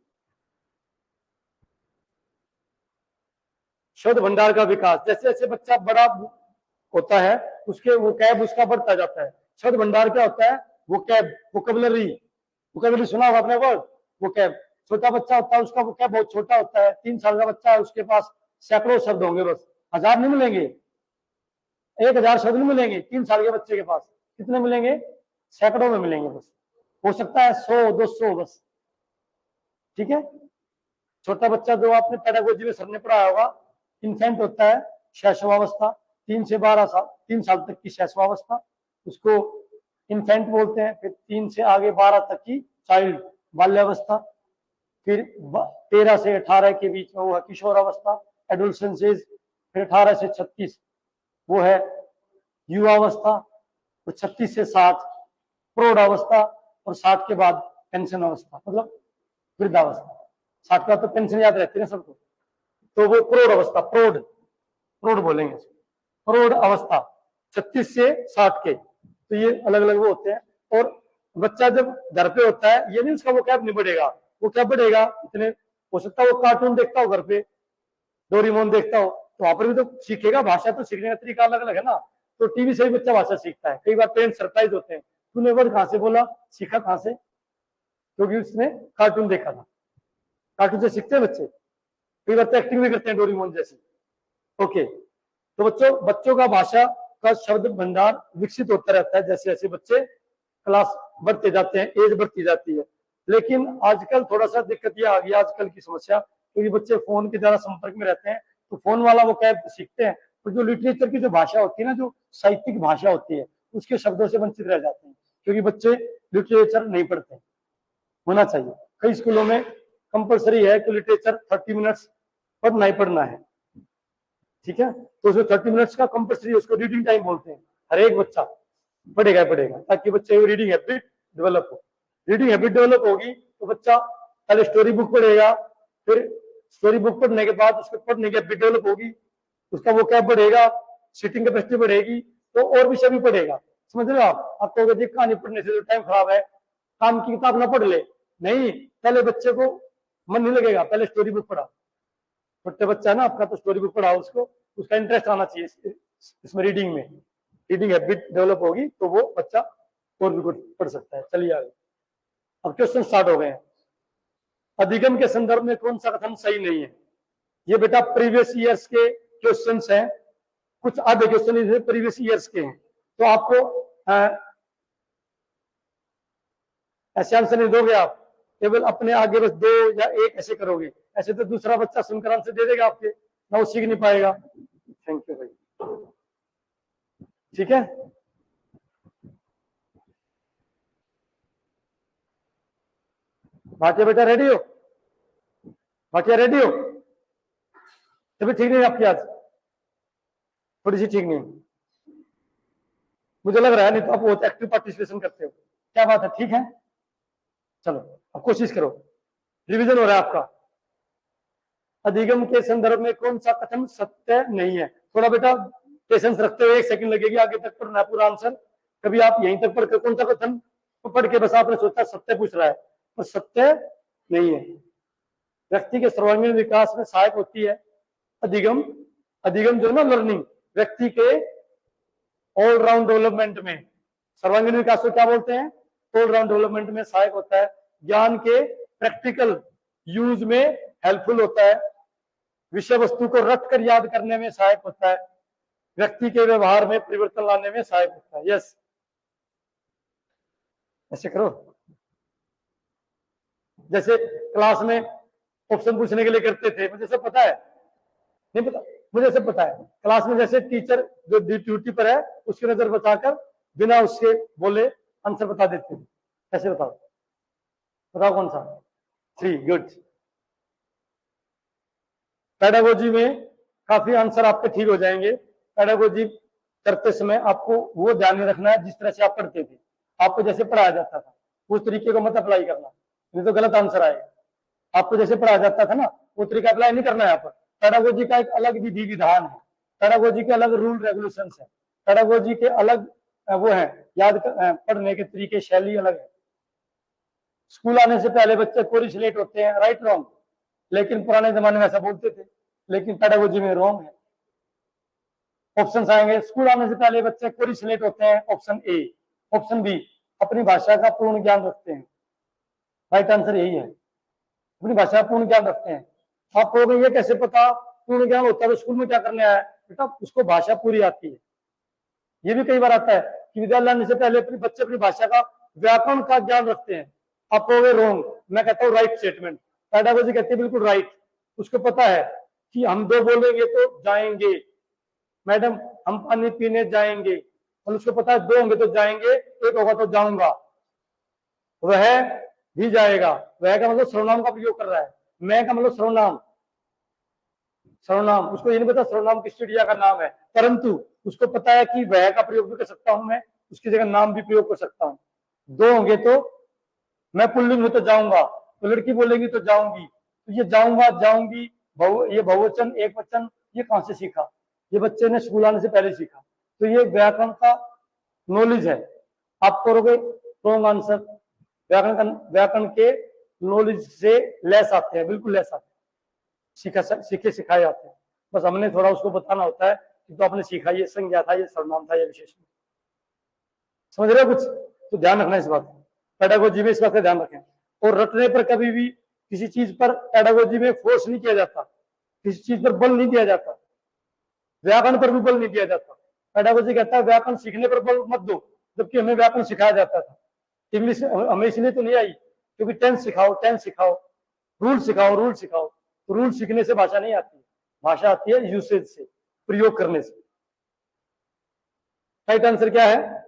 शब्द भंडार का विकास, जैसे जैसे बच्चा बड़ा होता है उसके वोकैब उसका बढ़ता जाता है। शब्द भंडार क्या होता है? वोकैब, वोकैबुलरी सुना होगा आपने वर्ड वोकैब। छोटा बच्चा होता है उसका वोकैब बहुत छोटा होता है। 3 साल का बच्चा है उसके पास सैकड़ों शब्द होंगे, बस 1000 नहीं मिलेंगे, 1000 शब्द नहीं मिलेंगे। 3 साल के बच्चे के पास कितने मिलेंगे? सैकड़ों में मिलेंगे बस, हो सकता है 100-200 बस, ठीक है। छोटा बच्चा जो आपने पेडागोजी में सर ने पढ़ाया होगा, इन्फेंट होता है शैशवावस्था, 3 से 12 साल, 3 साल तक की शैशवावस्था, उसको इन्फेंट बोलते हैं। फिर 3 से आगे 12 तक की चाइल्ड, बाल्यावस्था। फिर 13 से 18 के बीच में वो है किशोरावस्था, एडोलसेंस एज। फिर 18 से 36 वो है युवावस्था, और 36 से 60 प्रौढ़ावस्था, और 60 के बाद पेंशन अवस्था, मतलब वृद्धावस्था। 60 का तो पेंशन याद रहती है ना सबको, तो वो प्रौढ़ अवस्था, प्रौढ़ प्रौढ़ बोलेंगे, प्रौढ़ अवस्था 36 से 60 के, तो ये अलग अलग वो होते हैं। और बच्चा जब घर पे होता है, ये नहीं उसका वो क्या नहीं बढ़ेगा, वो क्या बढ़ेगा, इतने हो सकता है वो कार्टून देखता हो घर पे, डोरेमोन देखता हो, तो वहां पर भी तो सीखेगा। भाषा तो सीखने का तरीका अलग अलग है ना, तो टीवी से भी बच्चा भाषा सीखता है। कई बार पेरेंट्स सरप्राइज होते हैं, तूने वर्ड कहां से बोला, सीखा कहां से, क्योंकि उसने कार्टून देखा था। कार्टून से सीखते हैं बच्चे, कई बार तो एक्टिंग भी करते हैं डोरेमोन जैसी। ओके, तो बच्चों का भाषा का शब्द भंडार विकसित होता रहता है जैसे जैसे बच्चे क्लास बढ़ते जाते हैं, एज बढ़ती जाती है। लेकिन आजकल थोड़ा सा दिक्कत ये आ गई, आजकल की समस्या, क्योंकि बच्चे फोन के ज्यादा संपर्क में रहते हैं, तो फोन वाला वो क्या सीखते हैं, तो जो लिटरेचर की जो भाषा होती है ना, जो साहित्यिक भाषा होती है, उसके शब्दों से वंचित रह जाते हैं, क्योंकि बच्चे लिटरेचर नहीं पढ़ते। होना चाहिए, कई स्कूलों में कंपलसरी है कि लिटरेचर 30 मिनट्स पढ़ना ही पढ़ना है, ठीक है। तो उसमें 30 मिनट्स का कंपलसरी, उसको रीडिंग टाइम बोलते हैं। हर एक बच्चा पढ़ेगा पढ़ेगा, ताकि बच्चे को रीडिंग हैबिट डेवलप हो। रीडिंग हैबिट डेवलप होगी तो बच्चा पहले स्टोरी बुक पढ़ेगा, फिर स्टोरी बुक पढ़ने के बाद उसको पढ़ने की हैबिट डेवलप होगी, उसका वो क्या बढ़ेगा, सीटिंग कैपेसिटी बढ़ेगी, तो और विषय भी पढ़ेगा। समझ रहे हो आप कहोगे जी कहानी पढ़ने से तो टाइम खराब है, काम की किताब ना पढ़ ले, नहीं, पहले बच्चे को मन नहीं लगेगा, पहले स्टोरी बुक पढ़ा। छोटे बच्चा है ना आपका, तो स्टोरी बुक पढ़ाओ उसको, उसका इंटरेस्ट आना चाहिए इसमें, रीडिंग में। रीडिंग हैबिट डेवलप होगी तो वो बच्चा और भी कुछ पढ़ सकता है। चलिए आगे, अब क्वेश्चन स्टार्ट हो गए हैं। अधिगम के संदर्भ में कौन सा कथन सही नहीं है? ये बेटा प्रीवियस ईयर्स के क्वेश्चंस हैं, कुछ आधे क्वेश्चन इधर प्रीवियस ईयर्स के हैं, तो आपको ऐसे आंसर नहीं दोगे आप, केवल अपने आगे बस 2 या 1 ऐसे करोगे, ऐसे तो दूसरा बच्चा सुनकर आंसर दे देगा आपके, ना वो सीख नहीं पाएगा। थैंक यू भाई, ठीक है। भाटिया बेटा रेडी हो? भाटिया रेडी हो? तभी ठीक नहीं आपकी आज, थोड़ी सी ठीक नहीं, मुझे लग रहा है, नहीं तो आप बहुत एक्टिव पार्टिसिपेशन करते हो। क्या बात है, ठीक है, चलो अब कोशिश करो, रिवीजन हो रहा है आपका। अधिगम के संदर्भ में कौन सा कथन सत्य नहीं है? थोड़ा बेटा पेशेंस रखते हुए, 1 सेकंड लगेगी, आगे तक पढ़ना पूरा आंसर। कभी आप यहीं तक पढ़ कर कौन सा कथन पढ़ के बस आपने सोचा सत्य पूछ रहा है, पर सत्य नहीं है। व्यक्ति के सर्वांगीण विकास में सहायक होती है अधिगम। अधिगम जो ना लर्निंग, व्यक्ति के ऑलराउंड डेवलपमेंट में, सर्वांगीण विकास को क्या बोलते हैं? ऑलराउंड डेवलपमेंट में सहायक होता है। ज्ञान के प्रैक्टिकल यूज में हेल्पफुल होता है। विषय वस्तु को रट कर याद करने में सहायक होता है। व्यक्ति के व्यवहार में परिवर्तन लाने में सहायक होता है। यस, ऐसे करो, जैसे क्लास में ऑप्शन पूछने के लिए करते थे, मुझे सब पता है, नहीं पता, मुझे सब पता है। क्लास में जैसे टीचर जो ड्यूटी पर है उसकी नजर बचाकर बिना उसके बोले आंसर बता देते थे। कैसे बताओ, बताओ कौन सा? 3, गुड। पेडागोजी में काफी आंसर आपके ठीक हो जाएंगे। पेडागोजी करते समय आपको वो ध्यान में रखना है जिस तरह से आप पढ़ते थे, आपको जैसे पढ़ाया जाता था उस तरीके को मत अप्लाई करना, नहीं तो गलत आंसर आएगा। आपको जैसे पढ़ाया जाता था ना वो तरीका अप्लाई नहीं करना है यहाँ पर। पेडागोजी का एक अलग विधि विधान है, पेडागोजी के अलग रूल रेगुलेशन है, पेडागोजी के अलग वो है, पढ़ने के तरीके, शैली अलग है। स्कूल आने से पहले बच्चे कोरिलेट होते हैं, राइट रॉन्ग, लेकिन पुराने जमाने में ऐसा बोलते थे, लेकिन पेडागोजी में रॉन्ग है। ऑप्शन आएंगे, स्कूल आने से पहले बच्चे कोरिलेट होते हैं, ऑप्शन ए। ऑप्शन बी, अपनी भाषा का पूर्ण ज्ञान रखते हैं, राइट आंसर यही है, अपनी भाषा का पूर्ण ज्ञान रखते हैं। आप कहोगे ये कैसे पता पूर्ण ज्ञान होता है, तो स्कूल में क्या करने आया? बेटा उसको भाषा पूरी आती है। ये भी कई बार आता है कि विद्यालय आने से पहले अपने बच्चे अपनी भाषा का व्याकरण का ज्ञान रखते हैं। आप कहोगे रॉन्ग, मैं कहता हूँ राइट स्टेटमेंट। पेडागोजी कहती है बिल्कुल राइट। उसको पता है कि हम दो बोलेंगे तो जाएंगे, मैडम हम पानी पीने जाएंगे, और उसको पता है दो होंगे तो जाएंगे, एक होगा तो जाऊंगा, वह भी जाएगा। वह का मतलब सर्वनाम का प्रयोग कर रहा है, मैं का मतलब सर्वनाम। सर्वनाम उसको ये नहीं पता सर्वनाम किस चिड़िया का नाम है, परंतु उसको पता है कि वह का प्रयोग भी कर सकता हूं, मैं उसकी जगह नाम भी प्रयोग कर सकता हूं। दो होंगे तो मैं पुल्लिंग हूं तो जाऊंगा, तो लड़की बोलेगी तो जाऊंगी। तो ये जाऊंगा जाऊंगी ये बहुवचन एक वचन ये कहां से सीखा? ये बच्चे ने स्कूल आने से पहले सीखा। तो ये व्याकरण का नॉलेज है। आप करोगे रॉन्ग आंसर। व्याकरण के नॉलेज से लेस आते हैं, बिल्कुल लेस आते हैं, सीखे सिखाए जाते हैं। बस हमने थोड़ा उसको बताना होता है कि तो आपने सीखा ये संज्ञा था, ये सर्वनाम था, ये विशेषण। समझ रहे हो कुछ? तो ध्यान रखना इस बात। पेडागोजी में इस बात का ध्यान रखें। और रटने पर कभी भी किसी चीज पर पेडागोजी में फोर्स नहीं किया जाता, किसी चीज पर बल नहीं दिया जाता, व्याकरण पर भी बल नहीं दिया जाता। पेडागोजी कहता है व्याकरण सीखने पर बल मत दो, जबकि हमें व्याकरण सिखाया जाता था। इंग्लिश हमें इसलिए तो नहीं आई क्योंकि टेंस सिखाओ, टेंस सिखाओ, रूल सिखाओ, रूल सिखाओ। तो रूल सीखने से भाषा नहीं आती, भाषा आती है यूसेज से, प्रयोग करने से। राइट आंसर क्या है?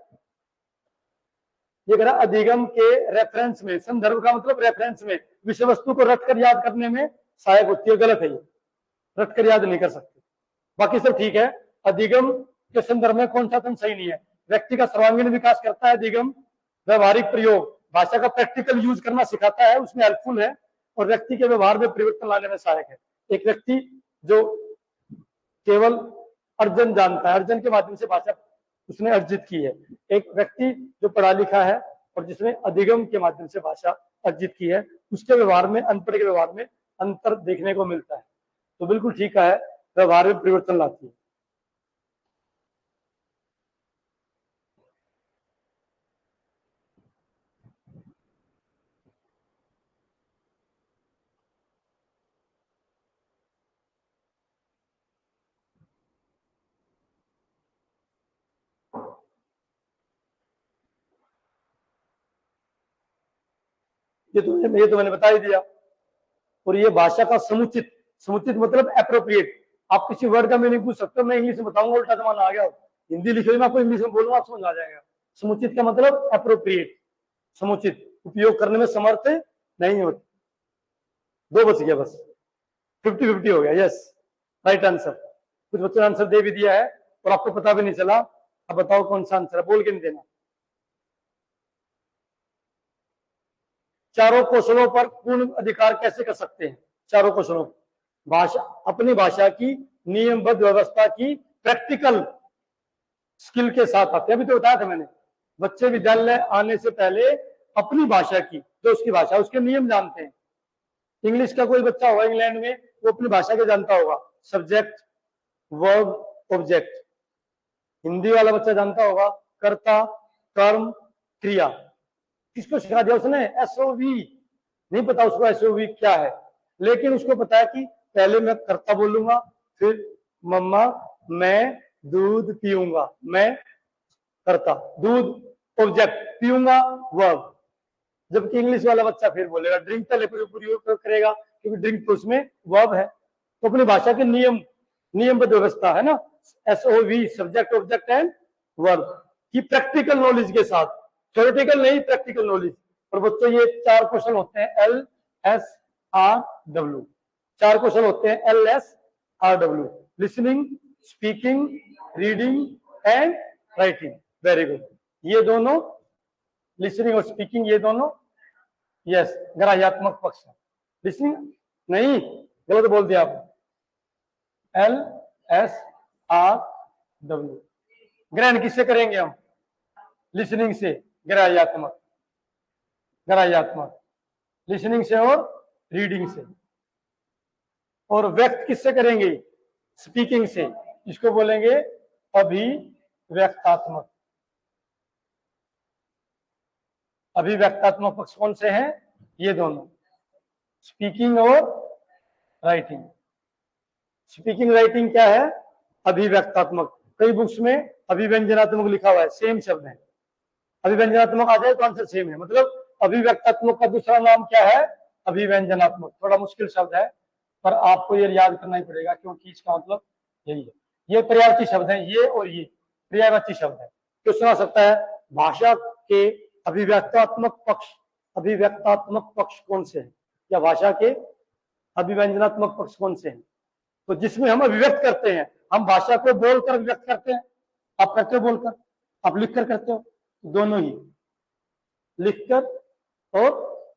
ये कह अधिगम के रेफरेंस में, संदर्भ का मतलब रेफरेंस में, विषय वस्तु को रटकर याद करने में सहायक होती है। गलत है ये, रटकर याद नहीं कर सकते। बाकी सब ठीक है। अधिगम के संदर्भ में कौन सा तंत्र सही नहीं है? व्यक्ति का सर्वांगीण विकास करता है अधिगम, व्यवहारिक प्रयोग भाषा का प्रैक्टिकल यूज करना सिखाता है, उसमें हेल्पफुल है, और व्यक्ति के व्यवहार में परिवर्तन लाने में सहायक है। एक व्यक्ति जो केवल अर्जन जानता है, अर्जन के माध्यम से भाषा उसने अर्जित की है। एक व्यक्ति जो पढ़ा लिखा है और जिसने अधिगम के माध्यम से भाषा अर्जित की है, उसके व्यवहार में अनपढ़ के व्यवहार में अंतर देखने को मिलता है। तो बिल्कुल ठीक है, व्यवहार में परिवर्तन लाती है। ये तो मैंने बता ही दिया। और ये भाषा का समुचित, समुचित मतलब एप्रोप्रिएट। आप किसी वर्ड का मीनिंग पूछ सकते हो, मैं इंग्लिश में बताऊंगा, उल्टा जमाना आ गया, हिंदी लिखे हुए मैं आपको इंग्लिश में बोलूंगा, आप समझ आ जाएगा। समुचित का मतलब एप्रोप्रिएट, समुचित, उपयोग करने में समर्थ नहीं होती। दो बच गया बस, 50-50 हो गया। Yes, right answer. कुछ बच्चों ने आंसर दे भी दिया है और आपको पता भी नहीं चला। अब बताओ कौन सा आंसर है, बोल के नहीं देना। चारों कौशलों पर पूर्ण अधिकार कैसे कर सकते हैं? चारों कौशलों, भाषा, अपनी भाषा की नियमबद्ध व्यवस्था की प्रैक्टिकल स्किल के साथ आते हैं। अभी तो बताया था मैंने, बच्चे विद्यालय आने से पहले अपनी भाषा की, जो उसकी भाषा उसके नियम जानते हैं। इंग्लिश का कोई बच्चा होगा इंग्लैंड में, वो अपनी भाषा के जानता होगा, सब्जेक्ट, वर्ब, ऑब्जेक्ट। हिंदी वाला बच्चा जानता होगा कर्ता, कर्म, क्रिया। किसको सिखा दिया उसने? एसओवी। नहीं पता उसको एसओवी क्या है, लेकिन उसको पता है कि पहले मैं कर्ता बोलूंगा, फिर मम्मा मैं दूध पीऊंगा, मैं कर्ता, दूध ऑब्जेक्ट, पीऊंगा वर्ब। जबकि इंग्लिश वाला बच्चा फिर बोलेगा ड्रिंक, पहले प्रयोग करेगा क्योंकि ड्रिंक तो उसमें वर्ब है। तो अपनी भाषा के नियमबद्ध व्यवस्था है ना, SOV, subject, object and verb की प्रैक्टिकल नॉलेज के साथ, थ्योरेटिकल नहीं, प्रैक्टिकल नॉलेज। और बच्चों ये 4 क्वेश्चन होते हैं, L S R W. 4 question होते हैं, L S R W, listening, speaking, reading and writing. Very good. ये दोनों, लिसनिंग और स्पीकिंग, ये दोनों यस ग्राह्यात्मक पक्ष है। लिसनिंग नहीं, गलत बोल दिया आप। L S R W. ग्रहण किससे करेंगे हम? लिसनिंग से, ग्राह्यात्मक, ग्राह्यात्मक, लिसनिंग से और रीडिंग से। और व्यक्त किससे करेंगे? स्पीकिंग से, इसको बोलेंगे अभिव्यक्तात्मक। अभिव्यक्तात्मक पक्ष कौन से हैं? ये दोनों, स्पीकिंग और राइटिंग। स्पीकिंग राइटिंग क्या है? अभिव्यक्तात्मक। कई बुक्स में अभिव्यंजनात्मक लिखा हुआ है, सेम शब्द है। अभिव्यंजनात्मक आ जाए तो आंसर सेम है, मतलब अभिव्यक्तात्मक का दूसरा नाम क्या है? अभिव्यंजनात्मक। थोड़ा मुश्किल शब्द है पर आपको ये याद करना ही पड़ेगा क्योंकि इसका मतलब यही है। ये पर्यायवाची शब्द है, ये और ये पर्यायवाची शब्द है। क्वेश्चन आ सकता है भाषा के अभिव्यक्तात्मक पक्ष कौन से हैं, या भाषा के अभिव्यंजनात्मक पक्ष कौन से हैं? तो जिसमें हम अभिव्यक्त करते हैं, हम भाषा को बोलकर अभिव्यक्त करते हैं। आप करते हो बोलकर, आप लिखकर करते हो, दोनों ही, लिखकर और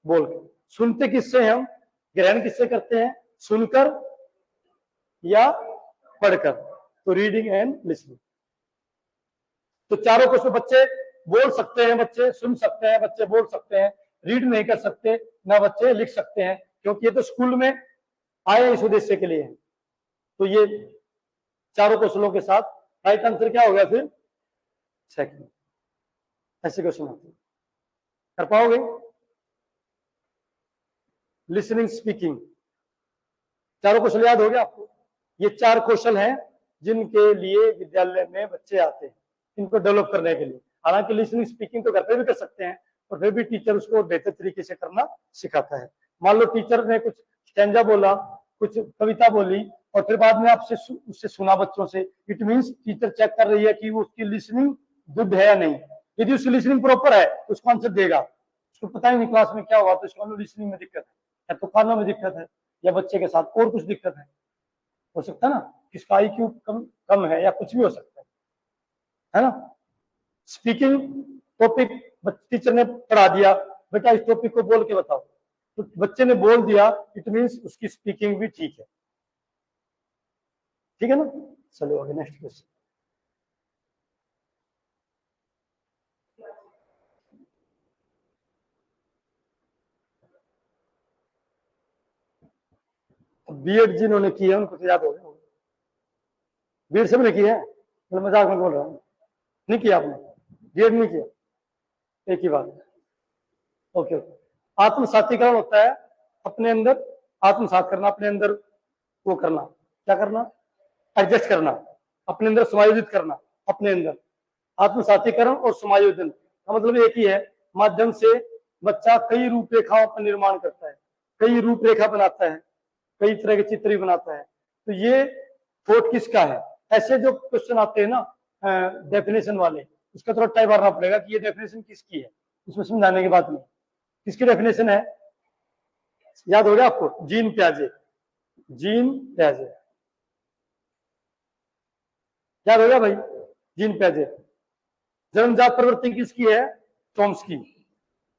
बोलकर। सुनते किससे हम, ग्रहण किससे करते हैं? सुनकर या पढ़कर, तो रीडिंग एंड लिसनिंग। तो चारों क्वेश्चन बच्चे बोल सकते हैं, बच्चे सुन सकते हैं, बच्चे बोल सकते हैं, रीड नहीं कर सकते, ना बच्चे लिख सकते हैं, क्योंकि ये तो स्कूल में आए इस उद्देश्य के लिए है। तो ये चारों क्वेश्चनों के साथ राइट आंसर क्या हो गया फिर? सेकंड। ऐसे क्वेश्चन आते हैं, कर पाओगे? लिसनिंग, स्पीकिंग, चारों क्वेश्चन याद हो गया आपको? ये 4 क्वेश्चन हैं जिनके लिए विद्यालय में बच्चे आते हैं, इनको डेवलप करने के लिए। हालांकि लिसनिंग स्पीकिंग तो घर पे भी कर सकते हैं, और फिर भी टीचर उसको बेहतर तरीके से करना सिखाता है। मान लो टीचर ने कुछ स्टैंजा बोला, कुछ कविता बोली, और फिर बाद में आपसे उससे सुना बच्चों से, इट मीन्स टीचर चेक कर रही है कि वो उसकी लिसनिंग गुड है या नहीं। यदि उसकी लिसनिंग प्रॉपर है तो उसको आंसर देगा। उसको पता ही नहीं क्लास में क्या हुआ, तो इसको लिसनिंग में दिक्कत है, या तो कानों में दिक्कत है, या बच्चे के साथ और कुछ दिक्कत है, हो सकता है ना, किसका IQ कम है, या कुछ भी हो सकता है ना। स्पीकिंग टॉपिक टीचर ने पढ़ा दिया, बेटा इस टॉपिक को बोल के बताओ, तो बच्चे ने बोल दिया, इट मीन्स उसकी स्पीकिंग भी ठीक है। ठीक है ना। चलो आगे नेक्स्ट क्वेश्चन। बीएड जिन्होंने किया उनको तो याद हो गया। बीएड सबने किया है, मैं मजाक में बोल रहा हूँ, नहीं किया आपने? बीएड नहीं किया, एक ही बात। Okay okay. आत्मसातीकरण होता है अपने अंदर आत्मसात करना, अपने अंदर वो करना, क्या करना? एडजस्ट करना, अपने अंदर समायोजित करना। अपने अंदर आत्मसातीकरण और समायोजन का मतलब एक ही है, माध्यम से बच्चा कई रूपरेखाओं का निर्माण करता है, कई रूपरेखा बनाता है, कई तरह के चित्र बनाता है। तो ये थॉट किसका है? ऐसे जो क्वेश्चन आते हैं ना डेफिनेशन वाले, उसका थोड़ा टाइप मारना पड़ेगा कि ये डेफिनेशन किसकी है, उसमें समझाने की बात नहीं। किसकी डेफिनेशन है? याद हो गया आपको? जीन प्याजे, जीन प्याजे याद हो गया भाई? जीन प्याजे। जन्मजात प्रवृत्ति किसकी है? चॉम्स्की।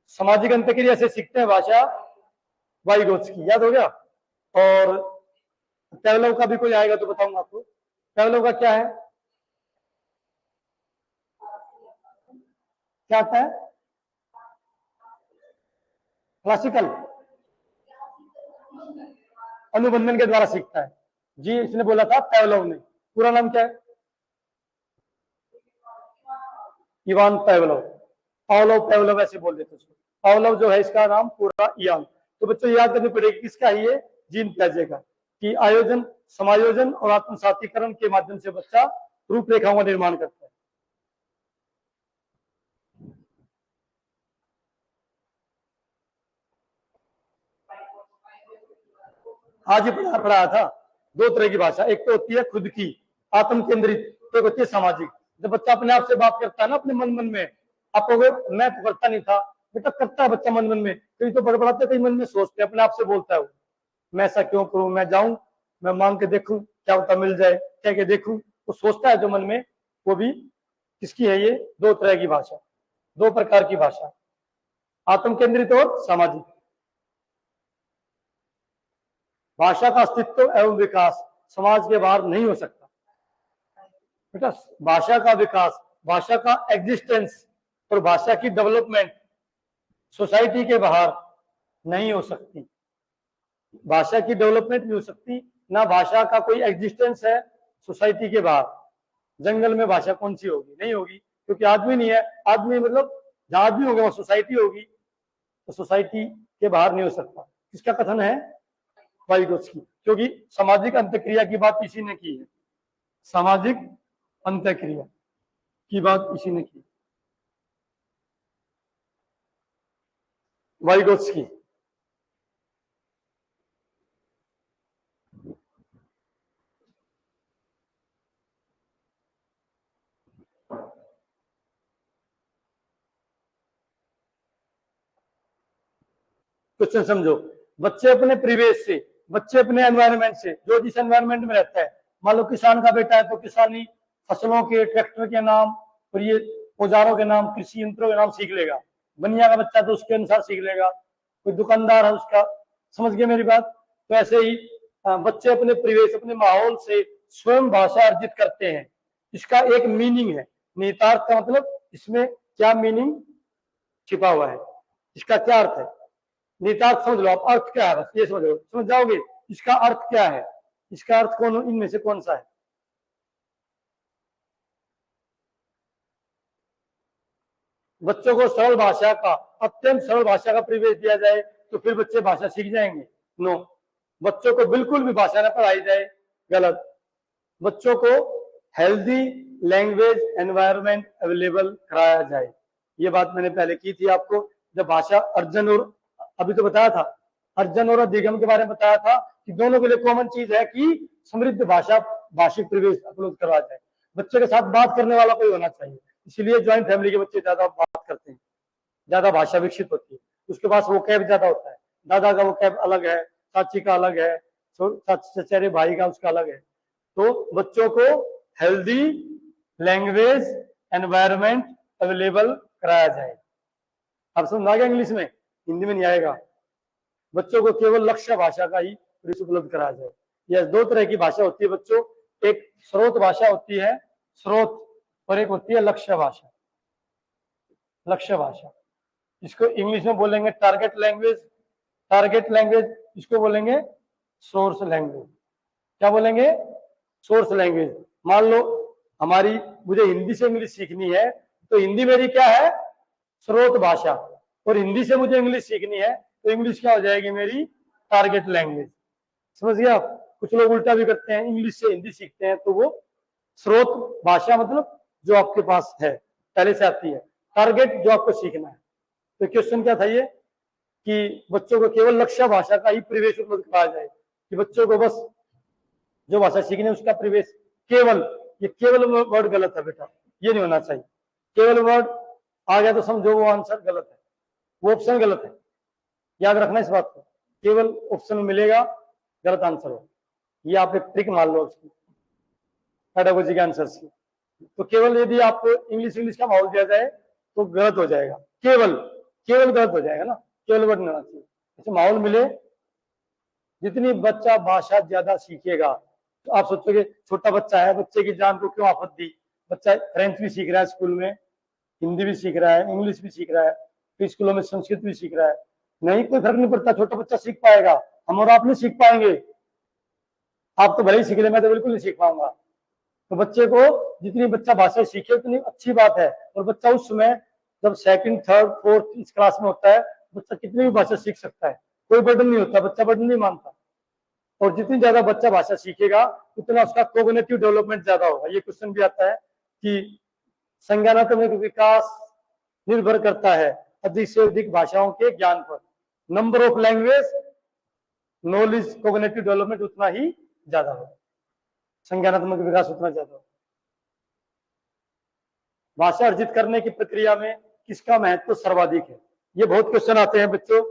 सामाजिक अंतक्रिया से सीखते हैं भाषा, वाइगोत्स्की। याद हो गया? और पैवलोव का भी कोई आएगा तो बताऊंगा आपको। पैवलोव का क्या है? क्या आता है? क्लासिकल, अनुबंधन के द्वारा सीखता है जी, इसने बोला था पैवलोव ने। पूरा नाम क्या है? इवान पैवलोव, पावलोव पैवलोव ऐसे बोल देते उसको। पावलोव जो है इसका नाम पूरा इयान। तो बच्चों याद करनी पड़ेगी किसका है ये? जीन प्याजे का, कि आयोजन, समायोजन और आत्मसातीकरण के माध्यम से बच्चा रूपरेखाओं का निर्माण करता है। आज ही पढ़ाया था 2 तरह की भाषा, एक तो होती है खुद की आत्म केंद्रित, एक होती है सामाजिक। जब बच्चा अपने आप से बात करता है ना अपने मन में, आपको मैं तो करता नहीं था, बेटा करता है बच्चा मन में, कहीं तो बड़बड़ाते, कहीं मन में सोचते, अपने आप से बोलता है वो, मैं ऐसा क्यों करूं, मैं जाऊं, मैं मांग के देखूं, क्या होता मिल जाए, कह के देखूं, वो सोचता है जो मन में। वो भी किसकी है ये? 2 तरह की भाषा, 2 प्रकार की भाषा, आत्म केंद्रित और सामाजिक। भाषा का अस्तित्व एवं विकास समाज के बाहर नहीं हो सकता बेटा। भाषा का विकास, भाषा का एग्जिस्टेंस और भाषा की डेवलपमेंट सोसाइटी के बाहर नहीं हो सकती। भाषा की डेवलपमेंट नहीं हो सकती, ना भाषा का कोई एग्जिस्टेंस है सोसाइटी के बाहर। जंगल में भाषा कौन सी होगी? नहीं होगी, क्योंकि आदमी नहीं है। आदमी मतलब जहां आदमी होगा वहां सोसाइटी होगी, तो सोसाइटी के बाहर नहीं हो सकता। किसका कथन है? वाइगोत्स्की। क्योंकि सामाजिक अंतक्रिया की बात इसी ने की है। सामाजिक अंत्यक्रिया की बात इसी ने की, वाइगोत्स्की। क्वेश्चन समझो, बच्चे अपने परिवेश से, बच्चे अपने एनवायरनमेंट से, जो जिस एनवायरनमेंट में रहता है, मान लो किसान का बेटा है तो किसानी फसलों के, ट्रैक्टर के नाम और ये औजारों के नाम, कृषि यंत्रों के नाम सीख लेगा। बनिया का बच्चा तो उसके अनुसार सीख लेगा। कोई दुकानदार है उसका, समझ गए मेरी बात। तो ऐसे ही बच्चे अपने परिवेश, अपने माहौल से स्वयं भाषा अर्जित करते हैं। इसका एक मीनिंग है, निहितार्थ का मतलब इसमें क्या मीनिंग छिपा हुआ है, इसका क्या अर्थ है, निहितार्थ समझ लो आप। अर्थ क्या है, बस ये समझ लो, समझ जाओगे इसका अर्थ क्या है, इसका अर्थ कौन, इनमें से कौन सा है। बच्चों को सरल भाषा का, अत्यंत सरल भाषा का परिवेश दिया जाए तो फिर बच्चे भाषा सीख जाएंगे। नो, बच्चों को बिल्कुल भी भाषा न पढ़ाई जाए, गलत। बच्चों को हेल्दी लैंग्वेज एनवायरनमेंट अवेलेबल कराया जाए। ये बात मैंने पहले की थी आपको, जब भाषा अर्जन और, अभी तो बताया था, अर्जन और अधिगम के बारे में बताया था कि दोनों के लिए कॉमन चीज है कि समृद्ध भाषा, भाषिक परिवेश उपलब्ध करवा जाए। बच्चे के साथ बात करने वाला कोई होना चाहिए, इसलिए ज्वाइंट फैमिली के बच्चे ज्यादा बात करते हैं, ज्यादा भाषा विकसित होती है, उसके पास वो कैब ज्यादा होता है। दादा का वो कैब अलग है, चाची का अलग है, चचेरे भाई का उसका अलग है। तो बच्चों को हेल्दी लैंग्वेज एनवायरनमेंट अवेलेबल कराया जाए। अब समझ आ गया इंग्लिश में, हिंदी में नहीं आएगा। बच्चों को केवल लक्ष्य भाषा का ही उपलब्ध कराया जाए। यह दो तरह की भाषा होती है बच्चों, एक स्रोत भाषा होती है, स्रोत, और एक होती है लक्ष्य भाषा। लक्ष्य भाषा, इसको इंग्लिश में बोलेंगे टारगेट लैंग्वेज, टारगेट लैंग्वेज इसको बोलेंगे सोर्स लैंग्वेज। क्या बोलेंगे, सोर्स लैंग्वेज। मान लो हमारी, मुझे हिंदी से इंग्लिश सीखनी है तो हिंदी मेरी क्या है, स्रोत भाषा, और हिंदी से मुझे इंग्लिश सीखनी है तो इंग्लिश क्या हो जाएगी मेरी, टारगेट लैंग्वेज। समझ गया आप। कुछ लोग उल्टा भी करते हैं, इंग्लिश से हिंदी सीखते हैं तो वो स्रोत भाषा, मतलब जो आपके पास है पहले से आती है, टारगेट जो आपको सीखना है। तो क्वेश्चन क्या था ये, कि बच्चों को केवल लक्ष्य भाषा का ही परिवेश उपलब्ध कराया जाए, कि बच्चों को बस जो भाषा सीखने उसका परिवेश, केवल, ये केवल वर्ड गलत है बेटा, ये नहीं होना चाहिए। केवल वर्ड आ गया तो समझो वो आंसर गलत है, वो ऑप्शन गलत है, याद रखना इस बात को। केवल ऑप्शन मिलेगा, गलत आंसर हो। ये आप एक ट्रिक मान लो उसकी, पेडागोजी के आंसर की। तो केवल यदि आपको इंग्लिश इंग्लिश का माहौल दिया जाए तो गलत हो जाएगा, केवल, केवल गलत हो जाएगा ना, केवल वर्ड नहीं होना चाहिए। जैसे माहौल मिले, जितनी बच्चा भाषा ज्यादा सीखेगा, तो आप सोचोगे छोटा बच्चा है, बच्चे की जान को क्यों आफत दी, बच्चा फ्रेंच भी सीख रहा है स्कूल में, हिंदी भी सीख रहा है, इंग्लिश भी सीख रहा है, फिर स्कूलों में संस्कृत भी सीख रहा है, नहीं कोई फर्क नहीं पड़ता, छोटा बच्चा सीख पाएगा, हम और आप नहीं सीख पाएंगे। आप तो भले ही सीख ले, मैं तो बिल्कुल नहीं सीख पाऊंगा। तो बच्चे को जितनी बच्चा भाषा सीखे उतनी अच्छी बात है। और बच्चा उस समय जब सेकंड थर्ड फोर्थ इस क्लास में होता है, बच्चा कितनी भी भाषा सीख सकता है, कोई बर्डन नहीं होता, बच्चा बर्डन नहीं मानता। और जितनी ज्यादा बच्चा भाषा सीखेगा उतना उसका कोग्निटिव डेवलपमेंट ज्यादा होगा। ये क्वेश्चन भी आता है कि संज्ञानात्मक विकास निर्भर करता है अधिक से अधिक भाषाओं के ज्ञान पर। Number of language knowledge cognitive development उतना ही ज्यादा होगा, संज्ञानात्मक विकास उतना ज्यादा होगा। भाषा अर्जित करने की प्रक्रिया में किसका महत्व सर्वाधिक है, ये बहुत क्वेश्चन आते हैं बच्चों।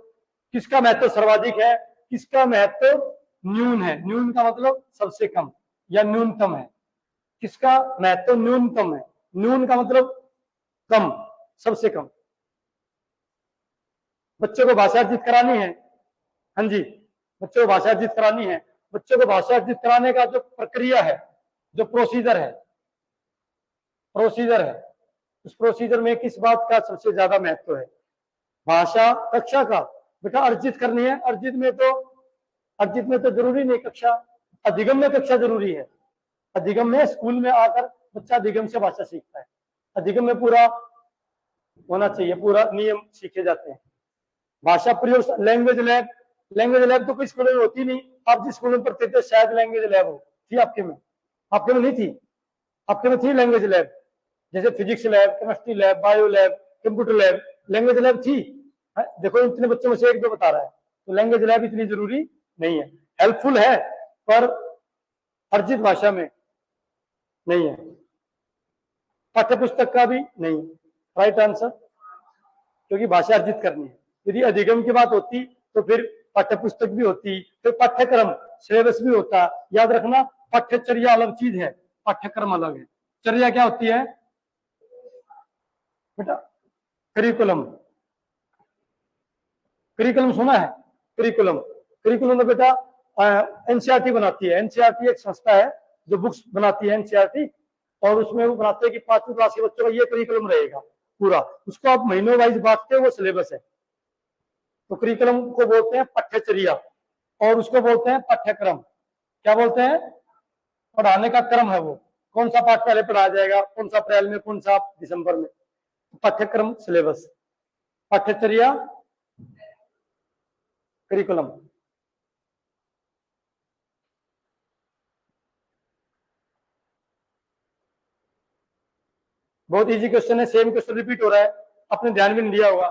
किसका महत्व सर्वाधिक है, किसका महत्व न्यून है, न्यून का मतलब सबसे कम या न्यूनतम है, किसका महत्व न्यूनतम है, न्यून का मतलब कम, सबसे कम। बच्चों को भाषा अर्जित करानी है, हाँ जी, बच्चों को भाषा अर्जित करानी है। बच्चों को भाषा अर्जित कराने का जो प्रक्रिया है, जो प्रोसीजर है, प्रोसीजर है, उस प्रोसीजर में किस बात का सबसे ज्यादा महत्व है, भाषा कक्षा का। बेटा अर्जित करनी है, अर्जित में तो जरूरी नहीं कक्षा, अधिगम में कक्षा जरूरी है। अधिगम में स्कूल में आकर बच्चा अधिगम से भाषा सीखता है, अधिगम में पूरा होना चाहिए, पूरा नियम सीखे जाते हैं। भाषा प्रयोग, लैंग्वेज लैब, लैंग्वेज लैब तो कोई स्कूल में होती नहीं, आप जिस स्कूल में पढ़ते थे शायद लैंग्वेज लैब हो, थी आपके में, आपके में नहीं थी। आपके में थी लैंग्वेज लैब, जैसे physics lab, chemistry lab, bio lab, computer lab, language lab थी। देखो इतने बच्चों में से एक दो बता रहा है, तो लैंग्वेज लैब इतनी जरूरी नहीं है, हेल्पफुल है पर अर्जित भाषा में नहीं है, पाठ्य पुस्तक का भी नहीं। राइट आंसर, क्योंकि भाषा अर्जित करनी है। यदि अधिगम की बात होती तो फिर पाठ्य पुस्तक भी होती, फिर पाठ्यक्रम सिलेबस भी होता। याद रखना, पाठ्यचर्या अलग चीज है, पाठ्यक्रम अलग है। चर्या क्या होती है बेटा? करिकुलम। करिकुलम सुना है? करिकुलम, करिकुलम में बेटा एनसीईआरटी बनाती है। एनसीईआरटी एक संस्था है जो बुक्स बनाती है एनसीईआरटी, और उसमें वो बनाते हैं कि 5वीं क्लास के बच्चों का ये करिकुलम रहेगा पूरा, उसको आप महीनों वाइज बांटते हो, वो सिलेबस है। तो करिकुलम को बोलते हैं पाठ्यचर्या, और उसको बोलते हैं पाठ्यक्रम। क्या बोलते हैं? पढ़ाने का क्रम है वो, कौन सा पाठ पहले पढ़ाया जाएगा, कौन सा अप्रैल में, कौन सा दिसंबर में। पाठ्यक्रम सिलेबस, पाठ्यचर्या, करिकुलम। बहुत इजी क्वेश्चन है, सेम क्वेश्चन रिपीट हो रहा है, आपने ध्यान भी नहीं दिया होगा,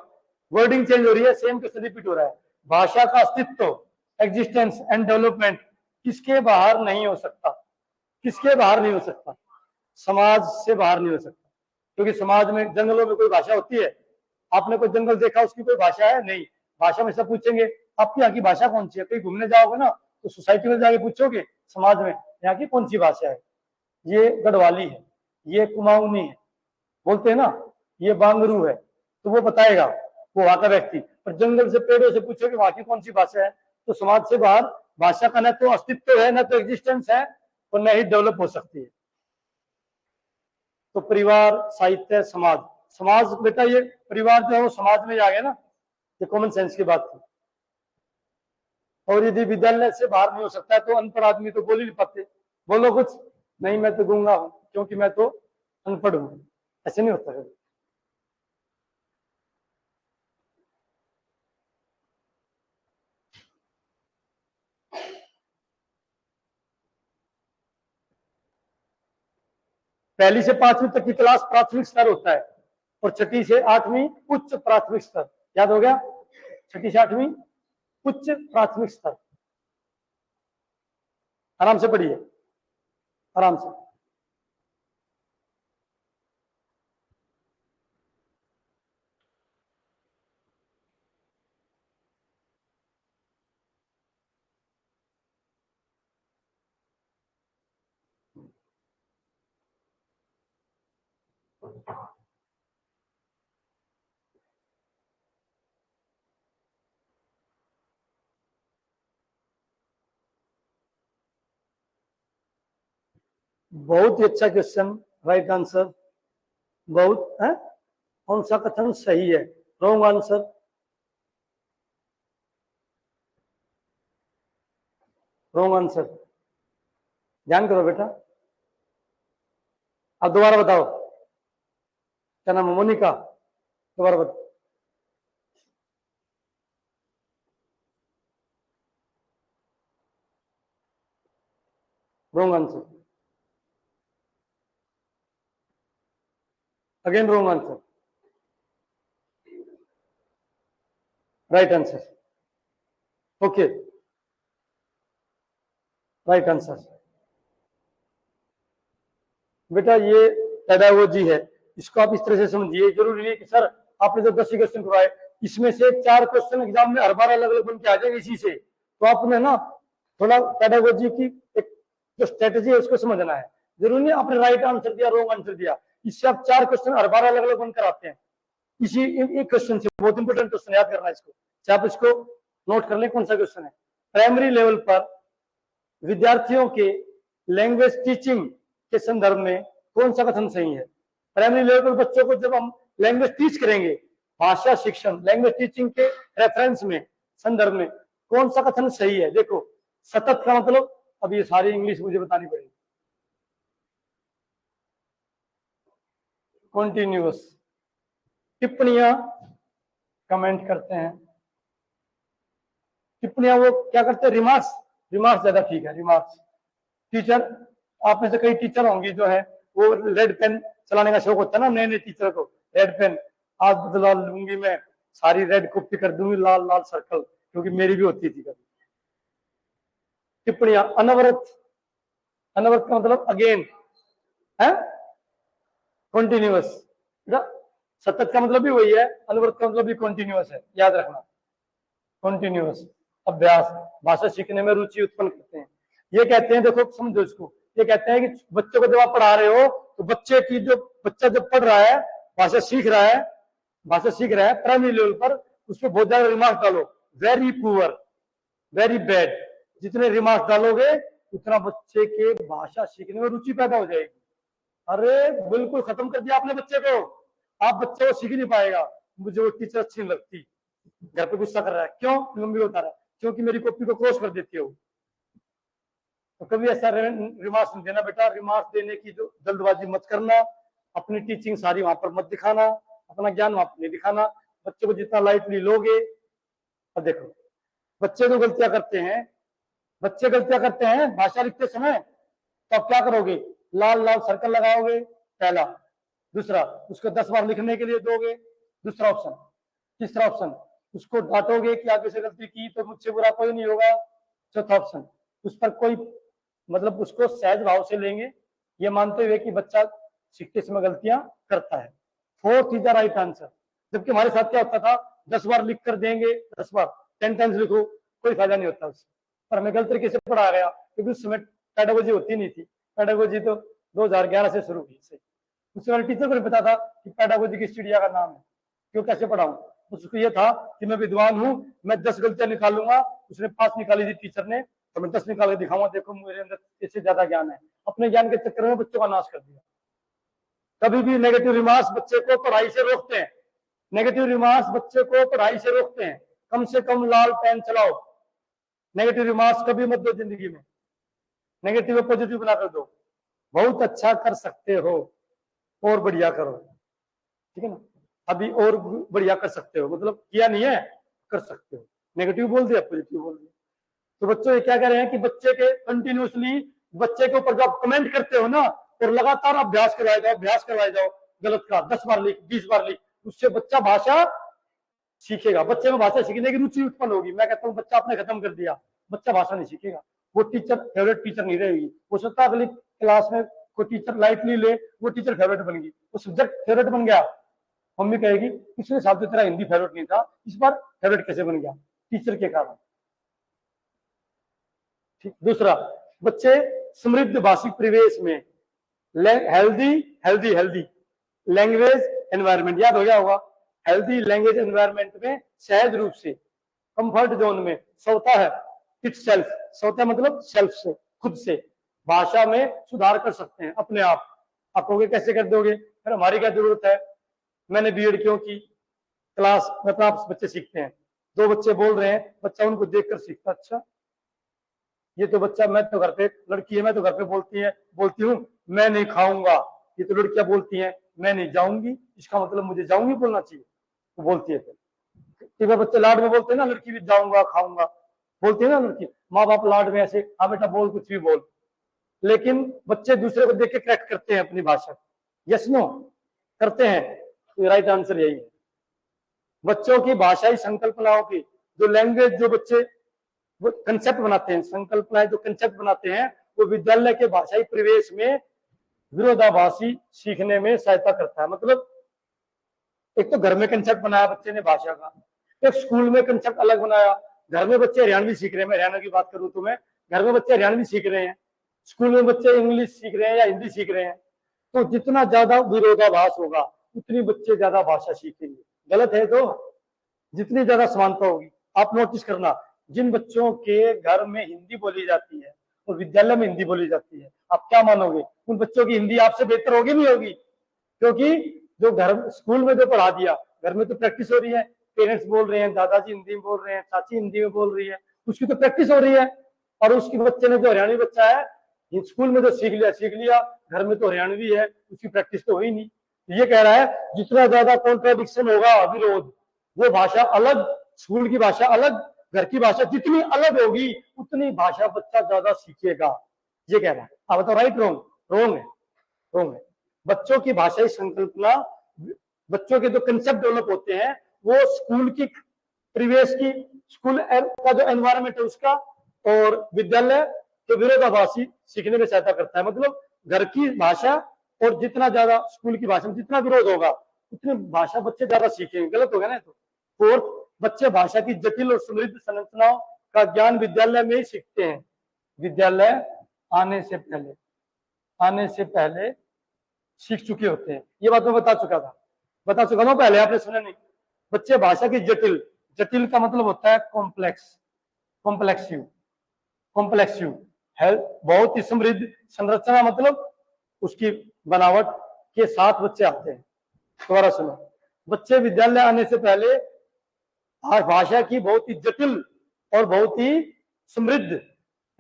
वर्डिंग चेंज हो रही है, सेम क्वेश्चन रिपीट हो रहा है। भाषा का अस्तित्व, एग्जिस्टेंस एंड डेवलपमेंट किसके बाहर नहीं हो सकता? किसके बाहर नहीं हो सकता? समाज से बाहर नहीं हो सकता, क्योंकि समाज में, जंगलों में कोई भाषा होती है? आपने कोई जंगल देखा, उसकी कोई भाषा है? नहीं। भाषा में सब पूछेंगे आपकी यहाँ की भाषा कौन सी है, कहीं घूमने जाओगे ना तो सोसाइटी में जाके पूछोगे समाज में यहाँ की कौन सी भाषा है, ये गढ़वाली है, ये कुमाऊनी है, बोलते हैं ना, ये बांगरू है, तो वो बताएगा वो वहां का व्यक्ति। पर जंगल से, पेड़ों से पूछोगे वहां की कौन सी भाषा है, तो समाज से बाहर भाषा का न तो अस्तित्व है, न तो एग्जिस्टेंस है, और न ही डेवलप हो सकती है। तो परिवार, साहित्य, समाज। समाज बेटा, ये परिवार जो है वो समाज में ही आ गया ना, ये कॉमन सेंस की बात थी। और यदि विद्यालय से बाहर नहीं हो सकता है तो अनपढ़ आदमी तो बोल ही नहीं पाते। बोलो कुछ, नहीं मैं तो गूंगा हूं क्योंकि मैं तो अनपढ़ हूं, ऐसे नहीं होता है। पहली से 5वीं तक की क्लास प्राथमिक स्तर होता है, और 6ठी से 8वीं उच्च प्राथमिक स्तर। याद हो गया? 6ठी से 8वीं उच्च प्राथमिक स्तर। आराम से पढ़िए, आराम से। बहुत ही अच्छा क्वेश्चन, राइट आंसर। बहुत है, कौन सा कथन सही है? Wrong answer. रॉन्ग आंसर, ध्यान करो बेटा। अब दोबारा बताओ, क्या नाम है? मोनिका, दोबारा बताओ। Wrong answer, again wrong answer. Right answer, okay, right answer. बेटा ये पेडागोजी है, इसको आप इस तरह से समझिए। जरूरी नहीं कि सर आपने जो 10 क्वेश्चन करवाए इसमें से 4 क्वेश्चन एग्जाम में हर बार अलग अलग बन के आ जाएंगे इसी से, तो आपने ना थोड़ा पेडागोजी की एक जो स्ट्रेटेजी है उसको समझना है। जरूरी नहीं आपने राइट आंसर दिया, रॉन्ग आंसर दिया, इससे आप 4 क्वेश्चन हर बार अलग अलग बनकर आते हैं इसी एक क्वेश्चन से। बहुत इंपॉर्टेंट क्वेश्चन, याद करना इसको, चाहे आप इसको नोट कर लें कौन सा क्वेश्चन है। प्राइमरी लेवल पर विद्यार्थियों के लैंग्वेज टीचिंग के संदर्भ में कौन सा कथन सही है? प्राइमरी लेवल पर बच्चों को जब हम लैंग्वेज टीच करेंगे, भाषा शिक्षण, लैंग्वेज टीचिंग के रेफरेंस में, संदर्भ में कौन सा कथन सही है? देखो, सतत का मतलब, अब ये सारी इंग्लिश मुझे बतानी पड़ेगी। कॉन्टिन्यूअस। टिप्पणियां कमेंट करते हैं, टिप्पणियां वो क्या करते हैं? रिमार्क्स। रिमार्क्स ज्यादा ठीक है, रिमार्क्स। टीचर, आप में से कई टीचर होंगी जो है वो रेड पेन चलाने का शौक होता है ना नए नए टीचर को, रेड पेन आज बदला लूंगी मैं, सारी रेड कॉपी कर दूंगी, लाल लाल सर्कल, क्योंकि मेरी भी होती थी कभी। टिप्पणियां, अनवरत, अनवरत का मतलब अगेन है, कॉन्टिन्यूअस। सतत का मतलब भी वही है, अनवरत का मतलब भी कॉन्टिन्यूअस है, याद रखना। कॉन्टिन्यूअस अभ्यास भाषा सीखने में रुचि उत्पन्न करते हैं। ये कहते हैं, देखो समझो इसको, ये कहते हैं कि बच्चों को जब आप पढ़ा रहे हो तो बच्चा जब पढ़ रहा है, भाषा सीख रहा है, प्राइमरी लेवल पर, उस पर बहुत ज्यादा रिमार्क डालो, वेरी पुअर, वेरी बैड। जितने रिमार्क डालोगे उतना बच्चे के भाषा सीखने में रुचि पैदा हो जाएगी। अरे बिल्कुल खत्म कर दिया आपने बच्चे को, आप बच्चे को सीख नहीं पाएगा, मुझे वो टीचर अच्छी नहीं लगती, घर पे गुस्सा कर रहा है, क्यों? मम्मी बता रहा है, क्योंकि मेरी कॉपी को क्रॉस कर देती हो। तो कभी ऐसा रिमार्क्स नहीं देना बेटा, रिमार्क्स देने की जो जल्दबाजी मत करना, अपनी टीचिंग सारी वहां पर मत दिखाना, अपना ज्ञान वहां पर नहीं दिखाना, बच्चे को जितना लाइटली लोगे। अब देखो बच्चे तो गलतियां करते हैं, भाषा लिखते समय, तो आप क्या करोगे, लाल लाल सर्कल लगाओगे, पहला। दूसरा, उसको 10 बार लिखने के लिए दोगे, दूसरा ऑप्शन। तीसरा ऑप्शन, उसको डांटोगे कि आगे से गलती की तो मुझसे बुरा कोई नहीं होगा। चौथा ऑप्शन, उस पर कोई मतलब उसको सहज भाव से लेंगे, ये मानते हुए कि बच्चा सीखते समय गलतियां करता है। Fourth is the right answer. जबकि हमारे साथ क्या होता था, 10 बार लिख कर देंगे, 10 बार 10 टाइम्स लिखो, कोई फायदा नहीं होता उससे, पर हमें गलत तरीके से पढ़ा गया, क्योंकि उस समय पेडागोजी होती नहीं थी। पेडागोजी तो 2011 से शुरू हुई। सही, उससे वाले टीचर को नहीं पता था कि पेडागोजी किस चिड़िया का नाम है, क्यों कैसे पढ़ाऊं। उसको ये था कि मैं विद्वान हूं, मैं 10 गलतियां निकालूंगा, उसने 5 निकाली थी टीचर ने, तो मैं 10 निकाल के दिखाऊंगा, देखो मेरे अंदर इससे ज्यादा ज्ञान है। अपने ज्ञान के चक्कर में बच्चों का नाश कर दिया। कभी भी नेगेटिव रिमार्क्स बच्चे को पढ़ाई से रोकते हैं, नेगेटिव रिमार्क्स बच्चे को पढ़ाई से रोकते हैं। कम से कम लाल पेन चलाओ, नेगेटिव रिमार्क्स कभी मत दो जिंदगी में, नेगेटिव पॉजिटिव बनाकर दो। बहुत अच्छा कर सकते हो, और बढ़िया करो, ठीक है ना, अभी और बढ़िया कर सकते हो, मतलब किया नहीं है, कर सकते हो। नेगेटिव बोल दिया, पॉजिटिव बोल दिया। तो बच्चों ये क्या कह रहे हैं कि बच्चे के कंटिन्यूसली बच्चे के ऊपर जब कमेंट करते हो ना, और लगातार अभ्यास करवाए जाओ, गलत का 10 बार लिख, 20 बार लिख, उससे बच्चा भाषा सीखेगा, बच्चे में भाषा सीखने की रुचि उत्पन्न होगी। मैं कहता हूँ बच्चा आपने खत्म कर दिया, बच्चा भाषा नहीं सीखेगा, वो टीचर फेवरेट टीचर नहीं रहेगी। हो सकता है अगली क्लास में कोई टीचर लाइटली ले, वो टीचर फेवरेट बन गई, वो सब्जेक्ट फेवरेट बन गया, मम्मी कहेगी पिछले साल तो तेरा हिंदी फेवरेट नहीं था, इस बार फेवरेट कैसे बन गया? टीचर के कारण। ठीक। दूसरा, बच्चे समृद्ध भाषिक परिवेश में हेल्दी लैंग्वेज एनवायरनमेंट, याद हो गया होगा, हेल्दी लैंग्वेज एनवायरनमेंट में सहज रूप से कंफर्ट जोन में सोता है, इटसेल्फ, सोता मतलब सेल्फ से, खुद से भाषा में सुधार कर सकते हैं अपने आप। आप कहोगे कैसे कर दोगे, फिर हमारी क्या जरूरत है, मैंने बीएड क्यों की, क्लास में तो आप बच्चे सीखते हैं, 2 बच्चे बोल रहे हैं, बच्चा उनको देखकर सीखता, अच्छा ये तो बच्चा, मैं तो घर पे लड़की है, मैं तो घर पे बोलती हूँ मैं नहीं खाऊंगा, ये तो लड़कियां बोलती हैं मैं नहीं जाऊंगी, इसका मतलब मुझे जाऊंगी बोलना चाहिए, तो बोलती है। फिर बच्चे लाड में बोलते हैं ना, लड़की भी जाऊंगा खाऊंगा बोलती है ना लड़की, माँ बाप लाड में ऐसे, हाँ बेटा बोल, कुछ भी बोल। लेकिन बच्चे दूसरे को देख के करेक्ट करते हैं अपनी भाषा, यस नो करते हैं, तो राइट आंसर यही है। बच्चों की भाषाई संकल्पनाओं की जो लैंग्वेज, जो बच्चे वो कंसेप्ट बनाते हैं, संकल्पनाएं जो कंसेप्ट बनाते हैं, वो विद्यालय के भाषाई परिवेश में विरोधाभासी सीखने में सहायता करता है। मतलब एक तो घर में कंसेप्ट बनाया बच्चे ने भाषा का, एक स्कूल में कंसेप्ट अलग बनाया। घर में बच्चे हरियाणवी सीख रहे हैं, मैं हरियाणा की बात करूं तो मैं, घर में बच्चे हरियाणवी सीख रहे हैं, स्कूल में बच्चे इंग्लिश सीख रहे हैं या हिंदी सीख रहे हैं। तो जितना ज्यादा विरोधाभास होगा उतनी बच्चे ज्यादा भाषा सीखेंगे। गलत है तो जितनी ज्यादा समानता होगी। आप नोटिस करना, जिन बच्चों के घर में हिंदी बोली जाती है और विद्यालय में हिंदी बोली जाती है, आप क्या मानोगे, उन बच्चों की हिंदी आपसे बेहतर होगी नहीं होगी? क्योंकि जो घर स्कूल में जो पढ़ा दिया, घर में तो प्रैक्टिस हो रही है, पेरेंट्स बोल रहे हैं, दादाजी हिंदी में बोल रहे हैं, चाची हिंदी में बोल रही है, उसकी तो प्रैक्टिस हो रही है। और उसकी बच्चे ने जो हरियाणवी बच्चा है, स्कूल में जो सीख लिया, घर में तो हरियाणवी है, उसकी प्रैक्टिस तो हुई नहीं। ये कह रहा है जितना ज्यादा कॉन्ट्राडिक्शन होगा, विरोध, वो भाषा अलग, स्कूल की भाषा अलग, घर की भाषा जितनी अलग होगी उतनी भाषा बच्चा ज्यादा सीखेगा, ये कह रहा है। आप बताओ राइट रॉन्ग? रॉन्ग है, रॉन्ग है। बच्चों की भाषाई संकल्पना, बच्चों के जो कंसेप्ट डेवलप होते हैं वो स्कूल की परिवेश की, स्कूल का जो एनवायरनमेंट है उसका, और विद्यालय के विरोधाभासी सीखने में सहायता करता है। मतलब घर की भाषा और जितना ज्यादा स्कूल की भाषा में जितना विरोध होगा उतनी भाषा बच्चे ज्यादा सीखेंगे। गलत होगा ना। तो फोर्थ, बच्चे भाषा की जटिल और समृद्ध संरचनाओं का ज्ञान विद्यालय में ही सीखते हैं। विद्यालय आने से पहले सीख चुके होते हैं। ये बात मैं बता चुका था पहले, आपने सुना नहीं। बच्चे भाषा की जटिल का मतलब होता है कॉम्प्लेक्सिव है, बहुत ही समृद्ध संरचना, मतलब उसकी बनावट के साथ बच्चे आते हैं। दोबारा सुनो, बच्चे विद्यालय आने से पहले भाषा की बहुत ही जटिल और बहुत ही समृद्ध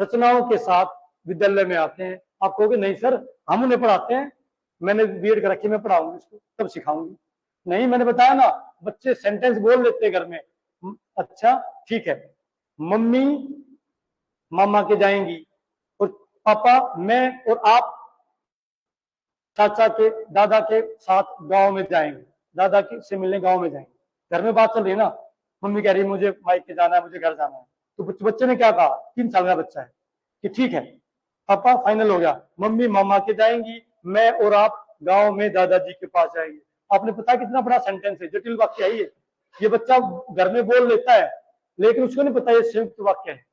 रचनाओं के साथ विद्यालय में आते हैं। आप कहोगे नहीं सर हम उन्हें पढ़ाते हैं, मैंने बीएड कर रखी, मैं पढ़ाऊंगी इसको तब सिखाऊंगी। नहीं, मैंने बताया ना, बच्चे सेंटेंस बोल लेते हैं घर में। अच्छा ठीक है, मम्मी मामा के जाएंगी और पापा मैं और आप चाचा के दादा के साथ गांव में जाएंगे, दादा के से मिलने गांव में जाएंगे। घर में बात चल रही है ना, मम्मी कह रही है मुझे मायके जाना है, मुझे घर जाना है। तो बच्चे ने क्या कहा, 3 साल का बच्चा है, कि ठीक है पापा फाइनल हो गया, मम्मी मामा के जाएंगी, मैं और आप गांव में दादाजी के पास जाएंगे। आपने पता कितना बड़ा सेंटेंस है, जटिल वाक्य है ये बच्चा घर में बोल लेता है लेकिन उसको नहीं पता ये संयुक्त वाक्य है।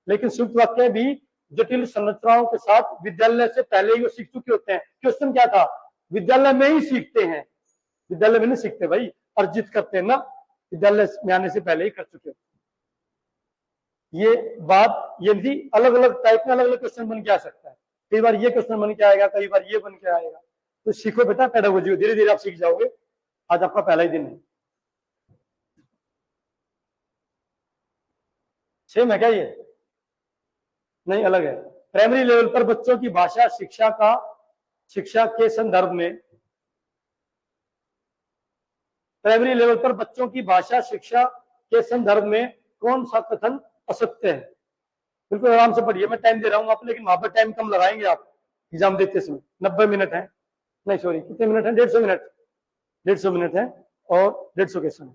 लेकिन संयुक्त वाक्य भी जटिल संरचनाओं के साथ विद्यालय से पहले ही वो सीख चुके होते हैं। क्वेश्चन क्या था, विद्यालय में ही सीखते हैं, विद्यालय में नहीं सीखते भाई, अर्जित करते हैं ना, विद्यालय में आने से पहले ही कर चुके होते। ये बात ये भी अलग अलग टाइप में अलग अलग क्वेश्चन बन के आ सकता है। कई बार ये क्वेश्चन बन के आएगा, कई बार ये बन के आएगा। तो सीखो बेटा पेडागोजी, धीरे धीरे आप सीख जाओगे। आज आपका पहला ही दिन है। सेम है क्या ये? नहीं, अलग है। प्राइमरी लेवल पर बच्चों की भाषा शिक्षा के संदर्भ में, प्राइमरी लेवल पर बच्चों की भाषा शिक्षा के संदर्भ में कौन सा कथन असत्य है? बिल्कुल आराम से पढ़िए, मैं टाइम दे रहा हूँ आप, लेकिन वहां पर टाइम कम लगाएंगे आप एग्जाम देते समय। 90 मिनट है, नहीं सॉरी कितने मिनट है, 150 मिनट, 150 मिनट है और 150 क्वेश्चन।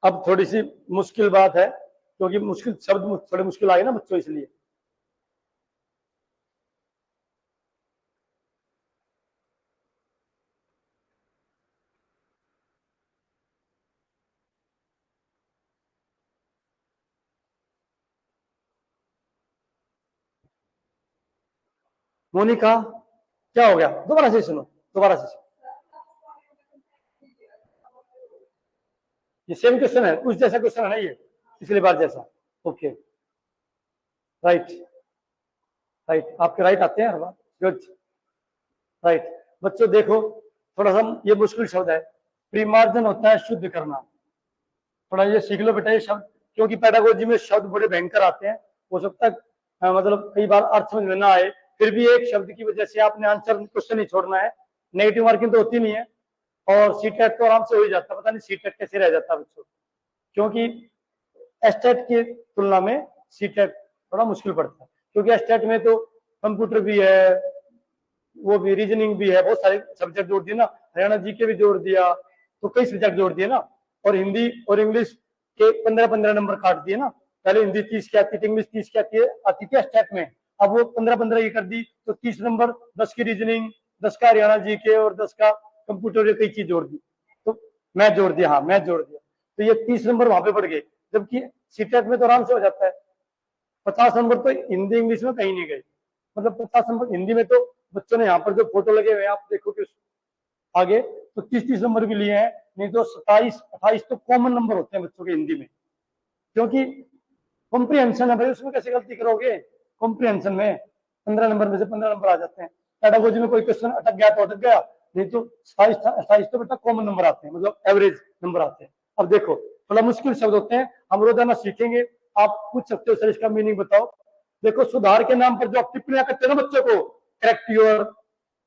अब थोड़ी सी मुश्किल बात है क्योंकि मुश्किल शब्द थोड़े मुश्किल आए ना बच्चों, इसलिए। मोनिका क्या हो गया, दोबारा से सुनो, दोबारा से सुनो। ये सेम क्वेश्चन है, उस जैसा क्वेश्चन है ना ये, पिछली बार जैसा। ओके, राइट राइट, आपके राइट आते हैं हर बार, गुड, राइट। बच्चों देखो, थोड़ा सा ये मुश्किल शब्द है, प्रीमार्जन होता है शुद्ध करना। थोड़ा ये सीख लो बेटा ये शब्द, क्योंकि पेडागोजी में शब्द बड़े भयंकर आते हैं। हो सकता है मतलब कई बार अर्थ समझ में ना आए, फिर भी एक शब्द की वजह से आपने आंसर क्वेश्चन नहीं छोड़ना है। नेगेटिव मार्किंग तो होती नहीं है, और सीटेट तो आराम से हो ही जाता है। पता नहीं सीटेट कैसे रह जाता है बच्चों, क्योंकि एस्टेट की तुलना में सीटेट थोड़ा मुश्किल पड़ता है, क्योंकि एस्टेट में तो कंप्यूटर भी है, वो भी रीजनिंग भी है, बहुत सारे सब्जेक्ट जोड़ दिए ना, हरियाणा जीके भी जोड़ दिया, तो कई सब्जेक्ट जोड़ दिए ना, और हिंदी और इंग्लिश के 15-15 नंबर काट दिए ना। पहले हिंदी 30 की आती थी, इंग्लिश 30 की आती थी स्टेट में, अब वो 15-15 की कर दी, तो 30 नंबर, 10 की रीजनिंग, 10 का हरियाणा जीके और 10 का कंप्यूटर, कई चीज जोड़ दी, तो मैथ जोड़ दिया, हाँ मैथ जोड़ दिया, तो ये 30 नंबर वहां पे बढ़ गए। जबकि सीटेट में तो आराम से हो जाता है। 50 नंबर तो हिंदी इंग्लिश में कहीं नहीं गए, मतलब 50 नंबर हिंदी में तो बच्चों ने यहाँ पर जो फोटो लगे हुए हैं आप देखो कि आगे, तो 30-30 नंबर भी लिए हैं, नहीं तो 27-28 तो कॉमन नंबर होते हैं बच्चों के हिंदी में, क्योंकि कॉम्प्रिहेंशन है भाई, उसमें कैसे गलती करोगे? कॉम्प्रिहेंशन में 15 नंबर में से 15 नंबर आ जाते हैं। पेडागोजी में कोई क्वेश्चन अटक गया तो अटक गया, नहीं तो 27-28 तो बेटा कॉमन नंबर आते हैं, मतलब एवरेज नंबर आते हैं। अब देखो थोड़ा मुश्किल शब्द होते हैं, हम रोजाना सीखेंगे। आप पूछ सकते हो सर इसका मीनिंग बताओ, देखो सुधार के नाम पर जो आप टिप्पणियां करते हो ना बच्चों को, correct your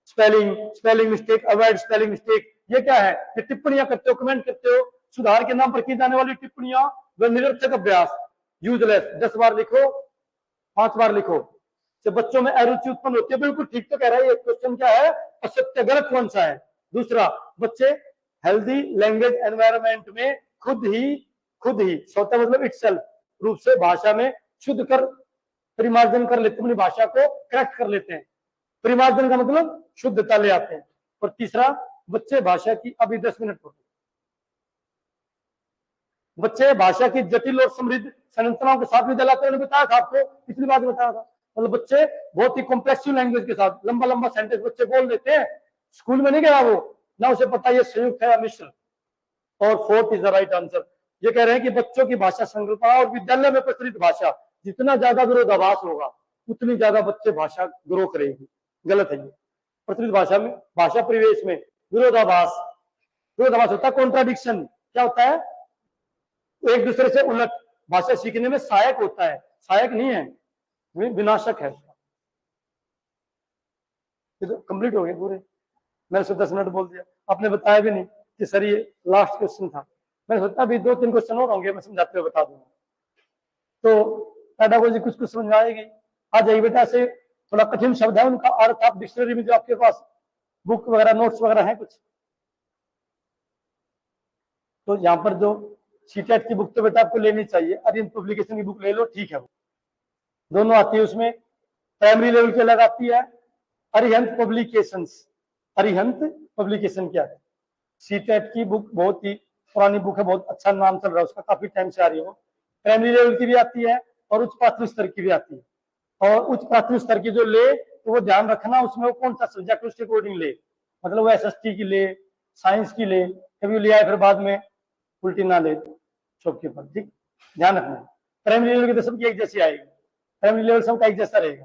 spelling, spelling mistake, avoid spelling mistake, ये क्या है? ये टिप्पणियां करते हो, कमेंट करते हो। सुधार के नाम पर की जाने वाली टिप्पणियां व निरर्थक अभ्यास, यूजलेस। 10 बार लिखो, 5 बार लिखो, जब बच्चों में अरुचि उत्पन्न होती है। बिल्कुल ठीक तो कह रहा है। ये क्वेश्चन क्या है? असत्य, गलत कौन सा है? दूसरा, बच्चे हेल्दी लैंग्वेज एनवायरनमेंट में खुद ही स्वतः मतलब इटसेल्फ रूप से भाषा में शुद्ध कर परिमार्जन कर लेते, अपनी भाषा को करेक्ट कर लेते हैं। परिमार्जन का मतलब शुद्धता ले आते हैं। और तीसरा, बच्चे भाषा की, अभी 10 मिनट हो, बच्चे भाषा की जटिल और समृद्ध संरचनाओं के साथ भी जलाते हैं। बताया था आपको, पिछली बार बताया था। मतलब बच्चे बहुत ही कॉम्प्लेक्सिव लैंग्वेज के साथ लंबा लंबा सेंटेंस बच्चे बोल देते हैं। स्कूल में नहीं गया वो, ना उसे पता ये संयुक्त है या मिश्र। और fourth is the right answer. ये कह रहे हैं कि बच्चों की भाषा संकल्पना और विद्यालय में प्रचलित भाषा, जितना ज्यादा विरोधाभास होगा उतनी ज्यादा बच्चे भाषा ग्रो करेगी। गलत है ये। प्रचलित भाषा में, भाषा परिवेश में विरोधाभास, विरोधाभास होता है, कॉन्ट्राडिक्शन। क्या होता है? एक दूसरे से उलट। भाषा सीखने में सहायक होता है, सहायक नहीं है, विनाशक है। ये तो कंप्लीट हो गए पूरे। मैंने सोचा 10 मिनट बोल दिया, आपने बताया भी नहीं कि सर ये लास्ट क्वेश्चन था। मैंने सोचा अभी 2-3 क्वेश्चन और होंगे, मैं समझाते हुए बता दूंगा। तो पेडागोजी कुछ कुछ समझ में आएगी। आ जाइए बेटा। ऐसे थोड़ा कठिन शब्द है, उनका अर्थ आप डिक्शनरी में जो आपके पास बुक वगैरह नोट्स वगैरह है कुछ, तो यहाँ पर जो सीटेट की बुक तो बेटा आपको लेनी चाहिए। अरिहंत पब्लिकेशन की बुक ले लो, ठीक है। वो दोनों आती है उसमें, प्राइमरी लेवल की अलग आती है। अरिहंत पब्लिकेशंस, अरिहंत पब्लिकेशन क्या है? सीटेट की बुक बहुत ही पुरानी बुक है, बहुत अच्छा नाम चल रहा है उसका, काफी टाइम से आ रही है वो। प्राइमरी लेवल की भी आती है और उच्च प्राथमिक स्तर की भी आती है। और उच्च प्राथमिक स्तर की जो ले, तो वो ध्यान रखना उसमें वो कौन सा सब्जेक्ट उसके अकॉर्डिंग ले। मतलब वो एसएसटी की ले, साइंस की ले, कभी ले आए फिर बाद में उल्टी ना ले शॉपकीपर। ठीक, ध्यान रखना। प्राइमरी लेवल की तो सबकी एक जैसी आएगी, प्राइमरी लेवल सबका एक जैसा रहेगा।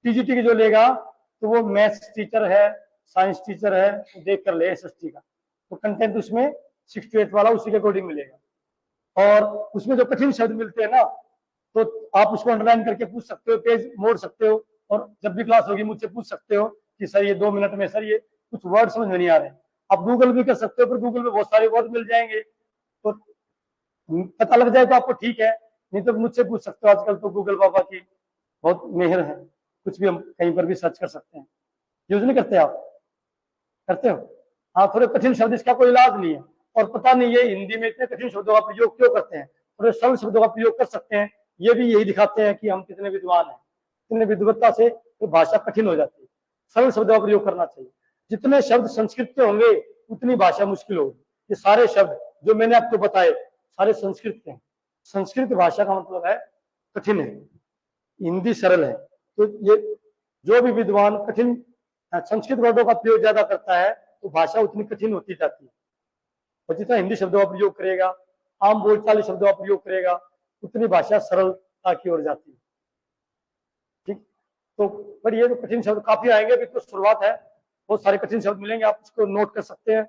टीजीटी की जो लेगा तो वो मैथ्स टीचर है, साइंस टीचर है, तो देख कर ले एसएसटी का, तो कंटेंट उसमें 6 to 8 वाला उसी के अकॉर्डिंग मिलेगा। और उसमें जो कठिन शब्द मिलते हैं ना, तो आप उसको अंडरलाइन करके पूछ सकते हो, पेज मोड़ सकते हो, और जब भी क्लास होगी मुझसे पूछ सकते हो कि सर ये 2 मिनट में सर ये कुछ वर्ड समझ में नहीं आ रहे। आप गूगल भी कर सकते हो, पर गूगल में बहुत सारे वर्ड मिल जाएंगे, तो पता लग जाए तो आपको ठीक है, नहीं तो मुझसे पूछ सकते हो। आजकल तो गूगल बाबा की बहुत मेहर है, कुछ भी हम कहीं पर भी सर्च कर सकते हैं। यूज नहीं करते आप? करते हो? हाँ, थोड़े कठिन शब्द, इसका कोई इलाज नहीं है। और पता नहीं ये हिंदी में इतने कठिन शब्दों का प्रयोग क्यों करते हैं, थोड़े सरल शब्दों का प्रयोग कर सकते हैं। ये भी यही दिखाते हैं कि हम कितने विद्वान हैं। इतने विद्वत्ता से तो भाषा कठिन हो जाती है। सरल शब्दों का प्रयोग करना चाहिए। जितने शब्द संस्कृत के होंगे उतनी भाषा मुश्किल होगी। ये सारे शब्द जो मैंने आपको बताए सारे संस्कृत के हैं। संस्कृत भाषा का मतलब है कठिन है, हिंदी सरल है। तो ये जो भी विद्वान कठिन संस्कृत वर्डों का प्रयोग ज्यादा करता है तो भाषा उतनी कठिन होती जाती है। और जितना हिंदी शब्दों का प्रयोग करेगा, आम बोलचाल शब्दों का प्रयोग करेगा, उतनी भाषा सरलता की ओर जाती है। ठीक, तो पर ये जो कठिन शब्द काफी आएंगे, अभी तो शुरुआत है, बहुत सारे कठिन शब्द मिलेंगे, आप उसको नोट कर सकते हैं,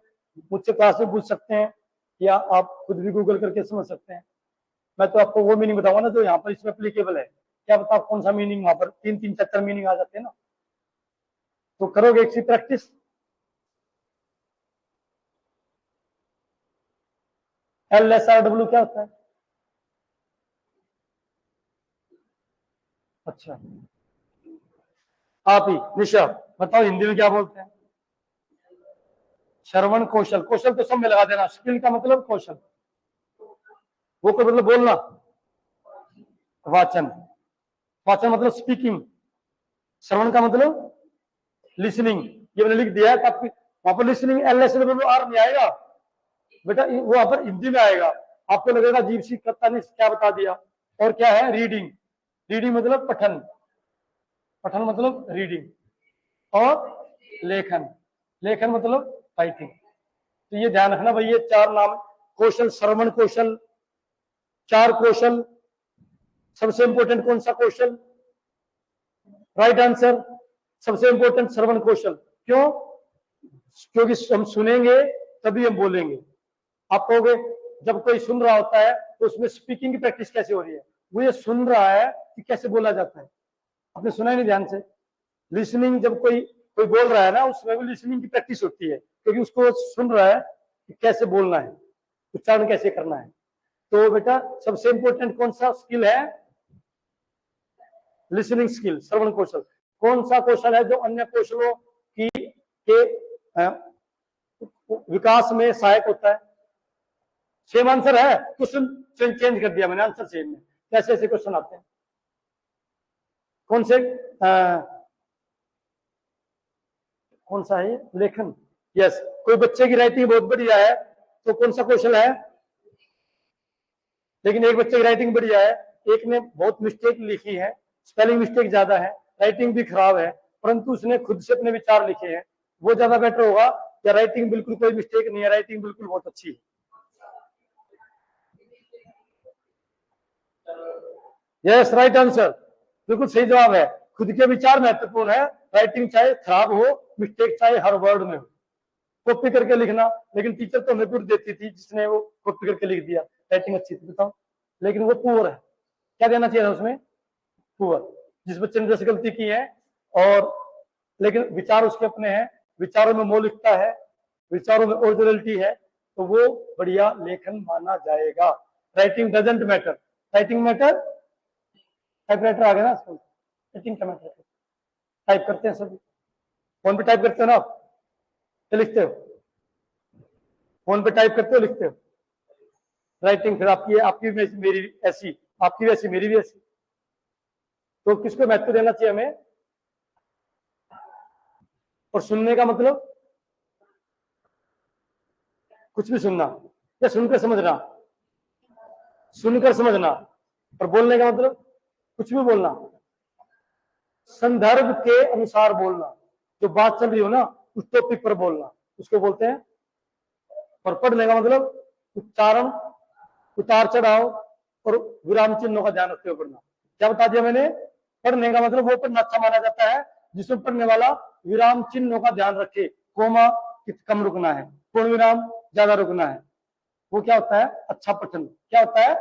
मुझसे क्लास में पूछ सकते हैं, या आप खुद भी गूगल करके समझ सकते हैं। मैं तो आपको वो मीनिंग बताऊंगा ना जो यहाँ पर इसमें एप्लीकेबल है। क्या बता कौन सा मीनिंग, वहां पर 3-4 मीनिंग आ जाते हैं ना। तो करोगे एक सी प्रैक्टिस। LSRW क्या होता है? अच्छा, आप ही निशा बताओ हिंदी में क्या बोलते हैं? श्रवण कौशल। कौशल तो सब में लगा देना, स्किल का मतलब कौशल, वो को मतलब बोलना। वाचन, वाचन मतलब स्पीकिंग। श्रवण का मतलब लिसनिंग। ये मैंने लिख दिया है, आपकी वहां पर लिसनिंग LSWR नहीं आएगा बेटा, वो वहां पर हिंदी में आएगा। आपको लगेगा जीव सी करता ने क्या बता दिया। और क्या है? रीडिंग। रीडिंग मतलब पठन, पठन मतलब रीडिंग। और लेखन, लेखन मतलब राइटिंग। तो ये ध्यान रखना भाई, ये 4 नाम कौशल, श्रवण कौशल, 4 कौशल। सबसे इंपॉर्टेंट कौन सा कौशल? राइट आंसर, सबसे इंपॉर्टेंट श्रवण कौशल। क्यों? क्योंकि हम सुनेंगे तभी हम बोलेंगे। आप कहोगे जब कोई सुन रहा होता है तो उसमें स्पीकिंग की प्रैक्टिस कैसे हो रही है? वो ये सुन रहा है कि कैसे बोला जाता है। आपने सुना ही नहीं ध्यान से। लिसनिंग जब कोई कोई बोल रहा है ना, उसमें भी लिसनिंग की प्रैक्टिस होती है, क्योंकि उसको सुन रहा है कि कैसे बोलना है, उच्चारण कैसे करना है। तो बेटा सबसे इंपॉर्टेंट कौन सा स्किल है? लिसनिंग स्किल, श्रवण कौशल। कौन सा कौशल है जो अन्य कौशलों की के विकास में सहायक होता है? सेम आंसर है, क्वेश्चन चेंज कर दिया मैंने, आंसर सेम है। कैसे ऐसे क्वेश्चन आते हैं? कौन से कौन सा है ये? लेखन। यस, कोई बच्चे की राइटिंग बहुत बढ़िया है तो कौन सा कौशल है? लेकिन एक बच्चे की राइटिंग बढ़िया है, एक ने बहुत मिस्टेक लिखी है, स्पेलिंग मिस्टेक ज्यादा है, राइटिंग भी खराब है, परंतु उसने खुद से अपने विचार लिखे हैं, वो ज्यादा बेटर होगा या राइटिंग बिल्कुल कोई मिस्टेक नहीं है, राइटिंग बिल्कुल बहुत अच्छी है? यस, राइट आंसर, बिल्कुल सही जवाब है। खुद के विचार महत्वपूर्ण है, राइटिंग चाहे खराब हो, मिस्टेक चाहे हर वर्ड में हो। कॉपी करके लिखना, लेकिन टीचर तो हमें गुड देती थी जिसने वो कॉपी करके लिख दिया, राइटिंग अच्छी थी, बताओ। लेकिन वो पुअर है, क्या देना चाहिए था उसमें? पुअर। जिस बच्चे ने 10 गलती की है और लेकिन विचार उसके अपने हैं, विचारों में मौलिकता है, विचारों में ओरिजिनलिटी है, तो वो बढ़िया लेखन माना जाएगा। Writing doesn't matter. Writing matter, typewriter आ गया ना आजकल, राइटिंग का मैटर। टाइप करते हैं सभी, फोन पे टाइप करते हो ना आप, क्या लिखते हो? फोन पे टाइप करते हो, लिखते हो? राइटिंग फिर आपकी आपकी मेरी ऐसी, आपकी वैसी मेरी भी ऐसी। तो किसको महत्व देना चाहिए हमें? और सुनने का मतलब कुछ भी सुनना या सुनकर समझना? सुनकर समझना। और बोलने का मतलब कुछ भी बोलना, संदर्भ के अनुसार बोलना, जो बात चल रही हो ना उस टॉपिक पर बोलना, उसको बोलते हैं। और पढ़ने का मतलब उच्चारण, उतार चढ़ाव और विराम चिन्हों का ध्यान रखते हुए पढ़ना। क्या बता दिया मैंने? पढ़ने का मतलब वो पढ़ना अच्छा माना जाता है जिसमें पढ़ने वाला विराम चिन्हों का ध्यान रखे, कोमा कम रुकना है, पूर्ण विराम ज्यादा रुकना है, वो क्या होता है? अच्छा पठन। क्या होता है?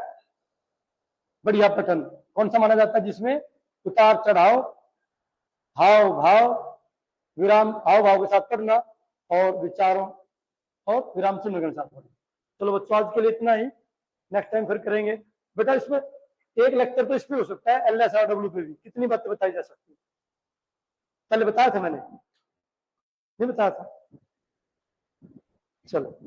बढ़िया पठन। कौन सा माना जाता है? जिसमें उतार चढ़ाव, हाव भाव, विराम, हाव भाव के साथ पढ़ना और विचारों और विराम चिन्ह के साथ पढ़ना। चलो बच्चों, आज के लिए इतना ही, नेक्स्ट टाइम फिर करेंगे। बेटा इसमें एक लेक्चर तो इस पे हो सकता है, LSRW पे भी कितनी बातें बताई जा सकती है? पहले बताया था मैंने, नहीं बताया था? चलो।